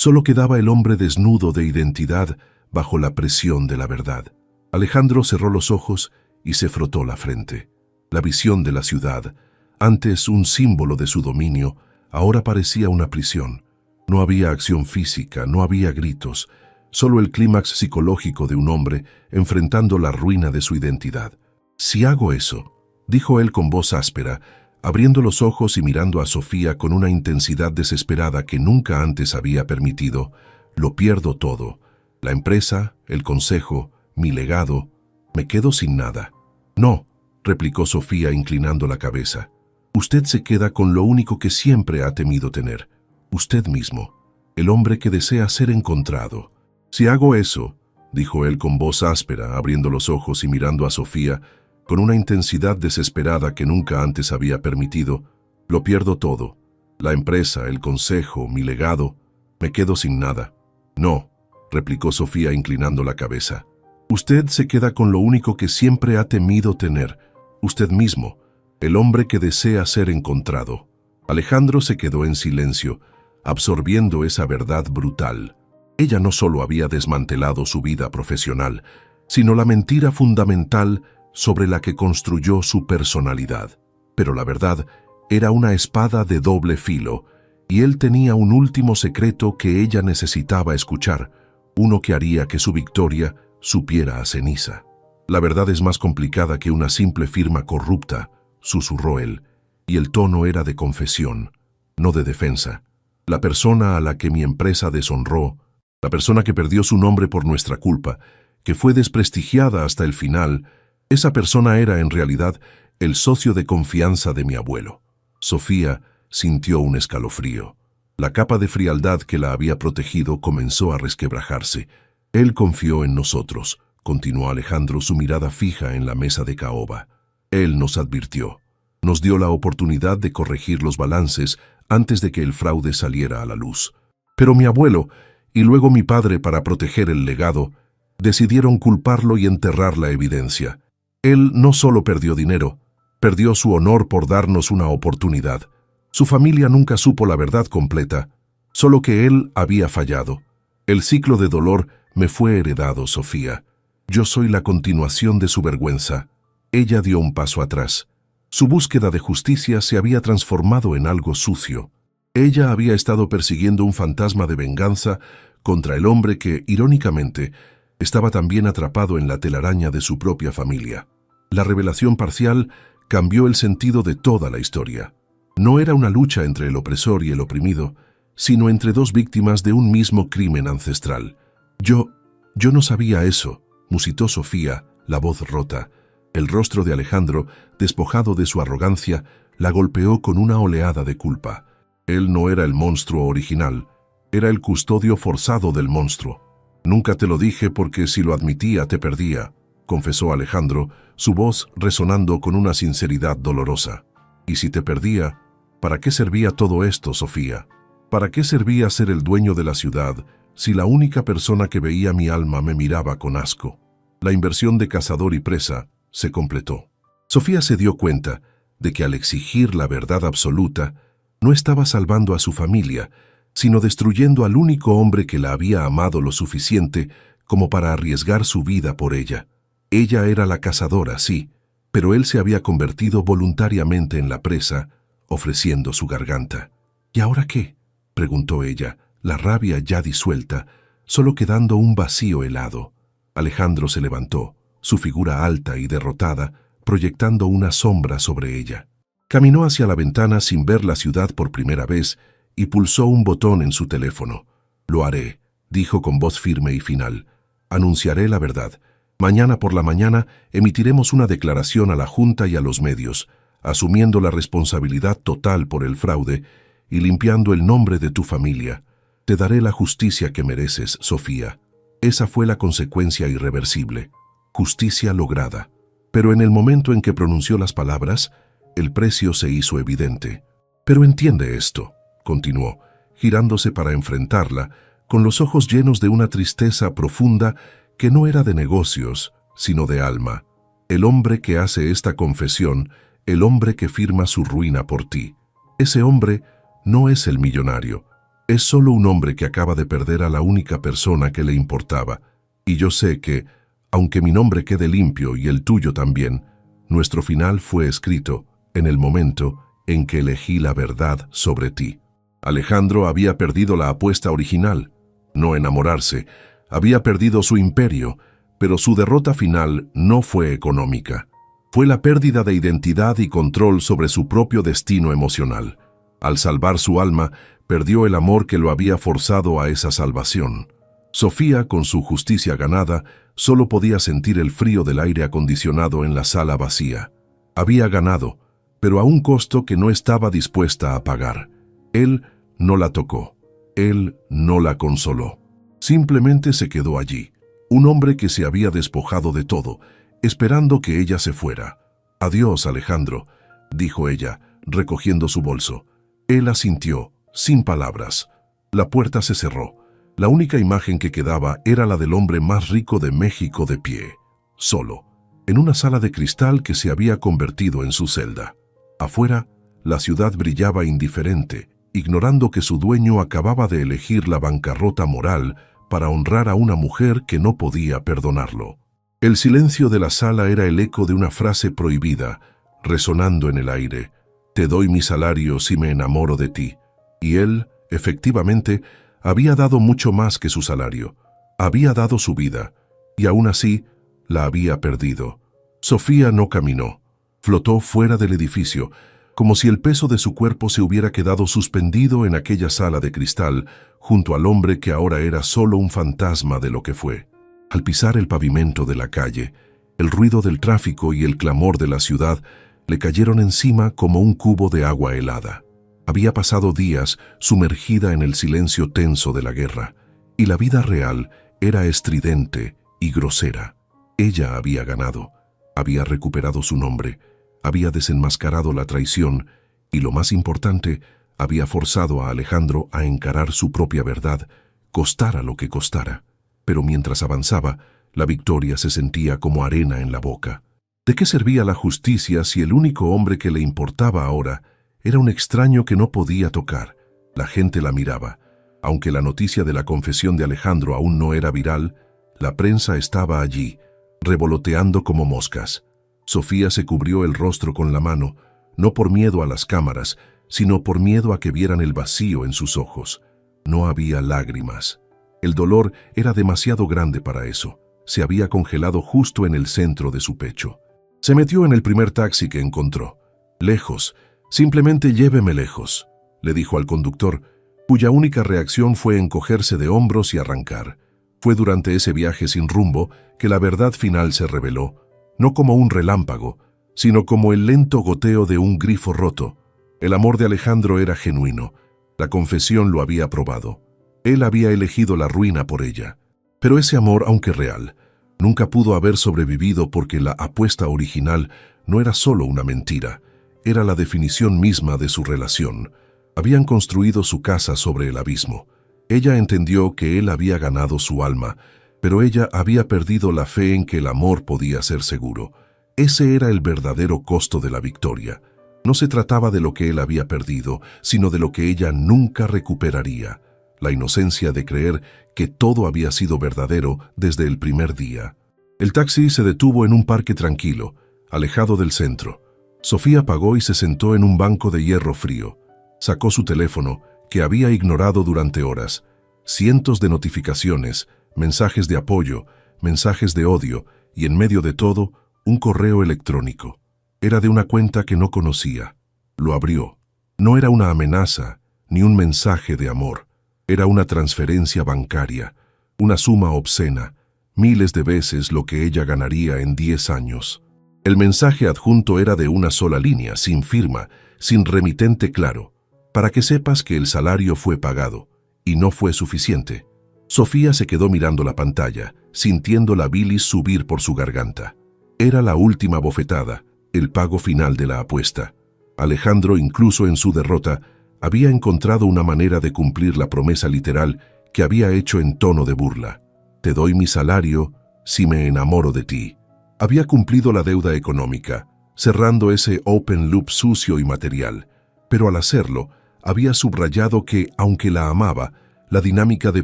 Solo quedaba el hombre desnudo de identidad bajo la presión de la verdad. Alejandro cerró los ojos y se frotó la frente. La visión de la ciudad, antes un símbolo de su dominio, ahora parecía una prisión. No había acción física, no había gritos, solo el clímax psicológico de un hombre enfrentando la ruina de su identidad. «Si hago eso», dijo él con voz áspera, abriendo los ojos y mirando a Sofía con una intensidad desesperada que nunca antes había permitido, «lo pierdo todo. La empresa, el consejo, mi legado, me quedo sin nada». «No», replicó Sofía inclinando la cabeza. «Usted se queda con lo único que siempre ha temido tener. Usted mismo, el hombre que desea ser encontrado». «Si hago eso», dijo él con voz áspera, abriendo los ojos y mirando a Sofía con una intensidad desesperada que nunca antes había permitido, «lo pierdo todo. La empresa, el consejo, mi legado, me quedo sin nada». «No», replicó Sofía inclinando la cabeza. «Usted se queda con lo único que siempre ha temido tener. Usted mismo, el hombre que desea ser encontrado». Alejandro se quedó en silencio, absorbiendo esa verdad brutal. Ella no solo había desmantelado su vida profesional, sino la mentira fundamental sobre la que construyó su personalidad. Pero la verdad era una espada de doble filo, y él tenía un último secreto que ella necesitaba escuchar, uno que haría que su victoria supiera a ceniza. «La verdad es más complicada que una simple firma corrupta», susurró él, y el tono era de confesión, no de defensa. «La persona a la que mi empresa deshonró, la persona que perdió su nombre por nuestra culpa, que fue desprestigiada hasta el final, esa persona era en realidad el socio de confianza de mi abuelo». Sofía sintió un escalofrío. La capa de frialdad que la había protegido comenzó a resquebrajarse. «Él confió en nosotros», continuó Alejandro, su mirada fija en la mesa de caoba. «Él nos advirtió. Nos dio la oportunidad de corregir los balances antes de que el fraude saliera a la luz. Pero mi abuelo, y luego mi padre, para proteger el legado, decidieron culparlo y enterrar la evidencia. Él no solo perdió dinero, perdió su honor por darnos una oportunidad. Su familia nunca supo la verdad completa, solo que él había fallado. El ciclo de dolor me fue heredado, Sofía. Yo soy la continuación de su vergüenza». Ella dio un paso atrás. Su búsqueda de justicia se había transformado en algo sucio. Ella había estado persiguiendo un fantasma de venganza contra el hombre que, irónicamente, estaba también atrapado en la telaraña de su propia familia. La revelación parcial cambió el sentido de toda la historia. No era una lucha entre el opresor y el oprimido, sino entre dos víctimas de un mismo crimen ancestral. Yo no sabía eso», musitó Sofía, la voz rota. El rostro de Alejandro, despojado de su arrogancia, la golpeó con una oleada de culpa. Él no era el monstruo original, era el custodio forzado del monstruo. «Nunca te lo dije porque si lo admitía te perdía», confesó Alejandro, su voz resonando con una sinceridad dolorosa. «Y si te perdía, ¿para qué servía todo esto, Sofía? ¿Para qué servía ser el dueño de la ciudad si la única persona que veía mi alma me miraba con asco?» La inversión de cazador y presa se completó. Sofía se dio cuenta de que al exigir la verdad absoluta, no estaba salvando a su familia, sino destruyendo al único hombre que la había amado lo suficiente como para arriesgar su vida por ella. Ella era la cazadora, sí, pero él se había convertido voluntariamente en la presa, ofreciendo su garganta. «¿Y ahora qué?», preguntó ella, la rabia ya disuelta, solo quedando un vacío helado. Alejandro se levantó, su figura alta y derrotada, proyectando una sombra sobre ella. Caminó hacia la ventana sin ver la ciudad por primera vez y pulsó un botón en su teléfono. «Lo haré», dijo con voz firme y final. «Anunciaré la verdad. Mañana por la mañana emitiremos una declaración a la Junta y a los medios, asumiendo la responsabilidad total por el fraude y limpiando el nombre de tu familia. Te daré la justicia que mereces, Sofía». Esa fue la consecuencia irreversible. Justicia lograda. Pero en el momento en que pronunció las palabras, el precio se hizo evidente. «Pero entiende esto», continuó, girándose para enfrentarla, con los ojos llenos de una tristeza profunda que no era de negocios, sino de alma. «El hombre que hace esta confesión, el hombre que firma su ruina por ti, ese hombre no es el millonario. Es solo un hombre que acaba de perder a la única persona que le importaba, y yo sé que, aunque mi nombre quede limpio y el tuyo también, nuestro final fue escrito en el momento en que elegí la verdad sobre ti. Alejandro había perdido la apuesta original, no enamorarse, había perdido su imperio, pero su derrota final no fue económica. Fue la pérdida de identidad y control sobre su propio destino emocional. Al salvar su alma, perdió el amor que lo había forzado a esa salvación. Sofía, con su justicia ganada, solo podía sentir el frío del aire acondicionado en la sala vacía. Había ganado, pero a un costo que no estaba dispuesta a pagar. Él no la tocó. Él no la consoló. Simplemente se quedó allí, un hombre que se había despojado de todo, esperando que ella se fuera. «Adiós, Alejandro», dijo ella, recogiendo su bolso. Él asintió, sin palabras. La puerta se cerró. La única imagen que quedaba era la del hombre más rico de México de pie, solo, en una sala de cristal que se había convertido en su celda. Afuera, la ciudad brillaba indiferente, ignorando que su dueño acababa de elegir la bancarrota moral para honrar a una mujer que no podía perdonarlo. El silencio de la sala era el eco de una frase prohibida, resonando en el aire. «Te doy mi salario si me enamoro de ti». Y él, efectivamente, había dado mucho más que su salario. Había dado su vida, y aún así, la había perdido. Sofía no caminó. Flotó fuera del edificio, como si el peso de su cuerpo se hubiera quedado suspendido en aquella sala de cristal, junto al hombre que ahora era solo un fantasma de lo que fue. Al pisar el pavimento de la calle, el ruido del tráfico y el clamor de la ciudad le cayeron encima como un cubo de agua helada. Había pasado días sumergida en el silencio tenso de la guerra, y la vida real era estridente y grosera. Ella había ganado, había recuperado su nombre, había desenmascarado la traición y, lo más importante, había forzado a Alejandro a encarar su propia verdad, costara lo que costara. Pero mientras avanzaba, la victoria se sentía como arena en la boca. ¿De qué servía la justicia si el único hombre que le importaba ahora era un extraño que no podía tocar? La gente la miraba. Aunque la noticia de la confesión de Alejandro aún no era viral, la prensa estaba allí, revoloteando como moscas. Sofía se cubrió el rostro con la mano, no por miedo a las cámaras, sino por miedo a que vieran el vacío en sus ojos. No había lágrimas. El dolor era demasiado grande para eso. Se había congelado justo en el centro de su pecho. Se metió en el primer taxi que encontró. «Lejos, simplemente lléveme lejos», le dijo al conductor, cuya única reacción fue encogerse de hombros y arrancar. Fue durante ese viaje sin rumbo que la verdad final se reveló, no como un relámpago, sino como el lento goteo de un grifo roto. El amor de Alejandro era genuino. La confesión lo había probado. Él había elegido la ruina por ella. Pero ese amor, aunque real, nunca pudo haber sobrevivido porque la apuesta original no era solo una mentira, era la definición misma de su relación. Habían construido su casa sobre el abismo. Ella entendió que él había ganado su alma, pero ella había perdido la fe en que el amor podía ser seguro. Ese era el verdadero costo de la victoria. No se trataba de lo que él había perdido, sino de lo que ella nunca recuperaría. La inocencia de creer que todo había sido verdadero desde el primer día. El taxi se detuvo en un parque tranquilo, alejado del centro. Sofía pagó y se sentó en un banco de hierro frío. Sacó su teléfono, que había ignorado durante horas. Cientos de notificaciones, mensajes de apoyo, mensajes de odio y, en medio de todo, un correo electrónico. Era de una cuenta que no conocía. Lo abrió. No era una amenaza, ni un mensaje de amor. Era una transferencia bancaria, una suma obscena, miles de veces lo que ella ganaría en 10 años. El mensaje adjunto era de una sola línea, sin firma, sin remitente claro, para que sepas que el salario fue pagado, y no fue suficiente. Sofía se quedó mirando la pantalla, sintiendo la bilis subir por su garganta. Era la última bofetada, el pago final de la apuesta. Alejandro, incluso en su derrota, había encontrado una manera de cumplir la promesa literal que había hecho en tono de burla. «Te doy mi salario si me enamoro de ti». Había cumplido la deuda económica, cerrando ese open loop sucio y material, pero al hacerlo, había subrayado que, aunque la amaba, la dinámica de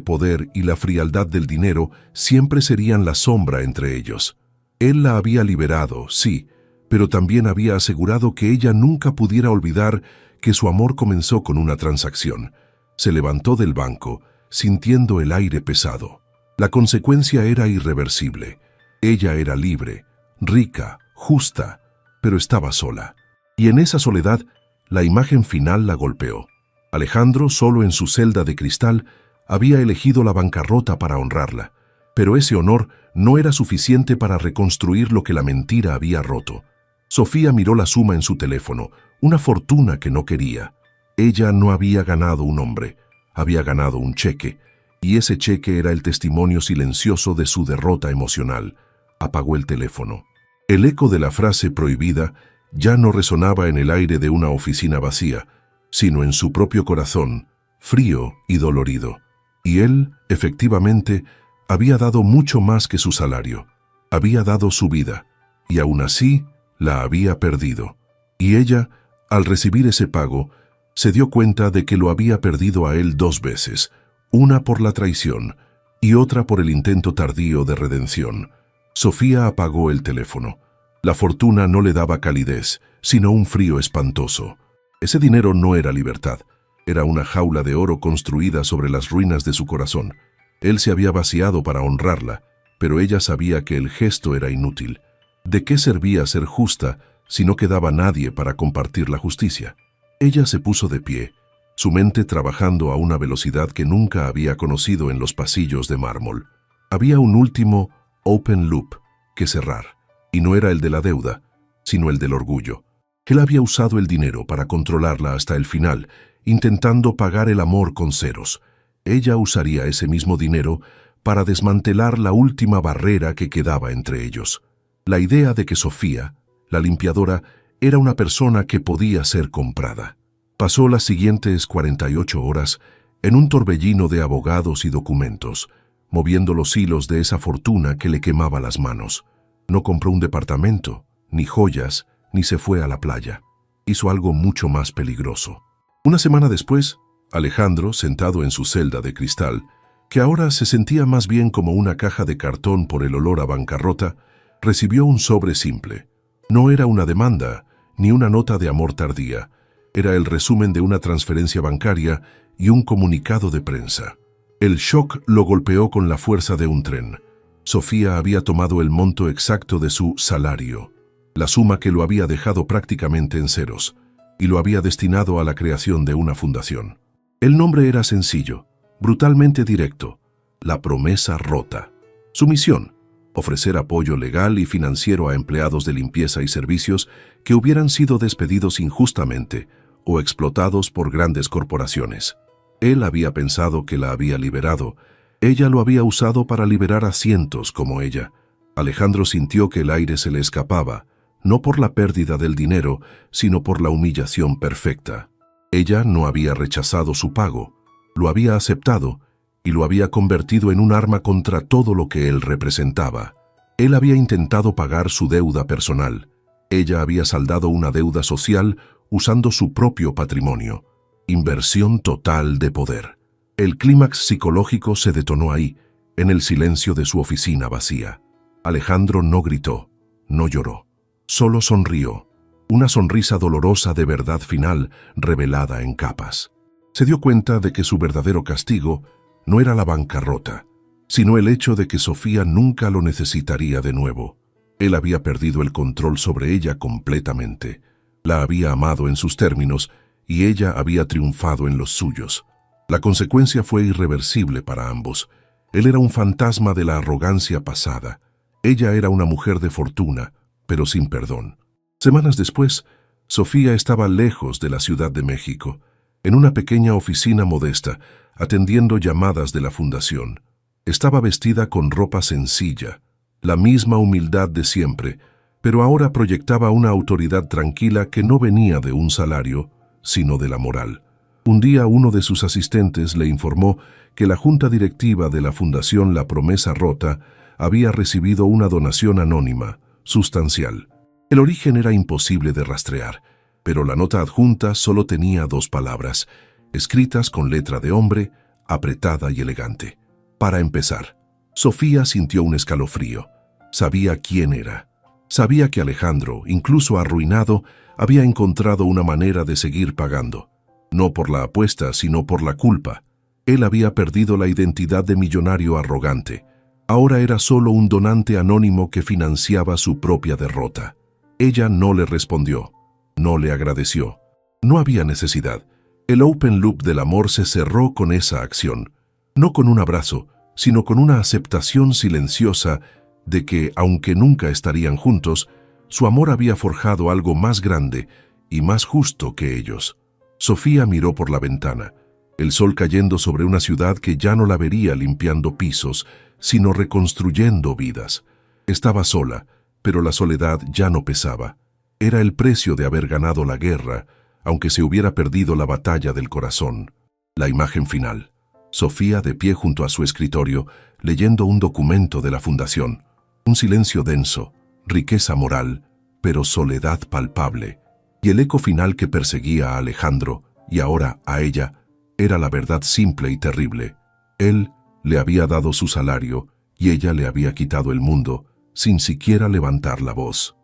poder y la frialdad del dinero siempre serían la sombra entre ellos. Él la había liberado, sí, pero también había asegurado que ella nunca pudiera olvidar que su amor comenzó con una transacción. Se levantó del banco, sintiendo el aire pesado. La consecuencia era irreversible. Ella era libre, rica, justa, pero estaba sola. Y en esa soledad, la imagen final la golpeó. Alejandro, solo en su celda de cristal, había elegido la bancarrota para honrarla, pero ese honor no era suficiente para reconstruir lo que la mentira había roto. Sofía miró la suma en su teléfono, una fortuna que no quería. Ella no había ganado un hombre, había ganado un cheque, y ese cheque era el testimonio silencioso de su derrota emocional. Apagó el teléfono. El eco de la frase prohibida ya no resonaba en el aire de una oficina vacía, sino en su propio corazón, frío y dolorido. Y él, efectivamente, había dado mucho más que su salario. Había dado su vida, y aún así la había perdido. Y ella, al recibir ese pago, se dio cuenta de que lo había perdido a él 2 veces, una por la traición y otra por el intento tardío de redención. Sofía apagó el teléfono. La fortuna no le daba calidez, sino un frío espantoso. Ese dinero no era libertad, era una jaula de oro construida sobre las ruinas de su corazón. Él se había vaciado para honrarla, pero ella sabía que el gesto era inútil. ¿De qué servía ser justa si no quedaba nadie para compartir la justicia? Ella se puso de pie, su mente trabajando a una velocidad que nunca había conocido en los pasillos de mármol. Había un último open loop que cerrar, y no era el de la deuda, sino el del orgullo. Él había usado el dinero para controlarla hasta el final, intentando pagar el amor con ceros. Ella usaría ese mismo dinero para desmantelar la última barrera que quedaba entre ellos. La idea de que Sofía, la limpiadora, era una persona que podía ser comprada. Pasó las siguientes 48 horas en un torbellino de abogados y documentos, moviendo los hilos de esa fortuna que le quemaba las manos. No compró un departamento, ni joyas, ni se fue a la playa. Hizo algo mucho más peligroso. Una semana después, Alejandro, sentado en su celda de cristal, que ahora se sentía más bien como una caja de cartón por el olor a bancarrota, recibió un sobre simple. No era una demanda, ni una nota de amor tardía. Era el resumen de una transferencia bancaria y un comunicado de prensa. El shock lo golpeó con la fuerza de un tren. Sofía había tomado el monto exacto de su salario, la suma que lo había dejado prácticamente en ceros, y lo había destinado a la creación de una fundación. El nombre era sencillo, brutalmente directo: La Promesa Rota. Su misión: ofrecer apoyo legal y financiero a empleados de limpieza y servicios que hubieran sido despedidos injustamente o explotados por grandes corporaciones. Él había pensado que la había liberado. Ella lo había usado para liberar a cientos como ella. Alejandro sintió que el aire se le escapaba, no por la pérdida del dinero, sino por la humillación perfecta. Ella no había rechazado su pago, lo había aceptado y lo había convertido en un arma contra todo lo que él representaba. Él había intentado pagar su deuda personal. Ella había saldado una deuda social usando su propio patrimonio. Inversión total de poder. El clímax psicológico se detonó ahí, en el silencio de su oficina vacía. Alejandro no gritó, no lloró, solo sonrió, una sonrisa dolorosa de verdad final revelada en capas. Se dio cuenta de que su verdadero castigo no era la bancarrota, sino el hecho de que Sofía nunca lo necesitaría de nuevo. Él había perdido el control sobre ella completamente. La había amado en sus términos y ella había triunfado en los suyos. La consecuencia fue irreversible para ambos. Él era un fantasma de la arrogancia pasada. Ella era una mujer de fortuna, pero sin perdón. Semanas después, Sofía estaba lejos de la Ciudad de México, en una pequeña oficina modesta, atendiendo llamadas de la fundación. Estaba vestida con ropa sencilla, la misma humildad de siempre, pero ahora proyectaba una autoridad tranquila que no venía de un salario, sino de la moral. Un día uno de sus asistentes le informó que la junta directiva de la Fundación La Promesa Rota había recibido una donación anónima, sustancial. El origen era imposible de rastrear, pero la nota adjunta solo tenía 2 palabras, escritas con letra de hombre, apretada y elegante. Para empezar, Sofía sintió un escalofrío. Sabía quién era. Sabía que Alejandro, incluso arruinado, había encontrado una manera de seguir pagando. No por la apuesta, sino por la culpa. Él había perdido la identidad de millonario arrogante. Ahora era solo un donante anónimo que financiaba su propia derrota. Ella no le respondió. No le agradeció. No había necesidad. El open loop del amor se cerró con esa acción. No con un abrazo, sino con una aceptación silenciosa de que, aunque nunca estarían juntos, su amor había forjado algo más grande y más justo que ellos. Sofía miró por la ventana, el sol cayendo sobre una ciudad que ya no la vería limpiando pisos, sino reconstruyendo vidas. Estaba sola, pero la soledad ya no pesaba. Era el precio de haber ganado la guerra, aunque se hubiera perdido la batalla del corazón. La imagen final. Sofía de pie junto a su escritorio, leyendo un documento de la fundación. Un silencio denso, riqueza moral, pero soledad palpable. Y el eco final que perseguía a Alejandro, y ahora a ella, era la verdad simple y terrible. Él le había dado su salario, y ella le había quitado el mundo, sin siquiera levantar la voz.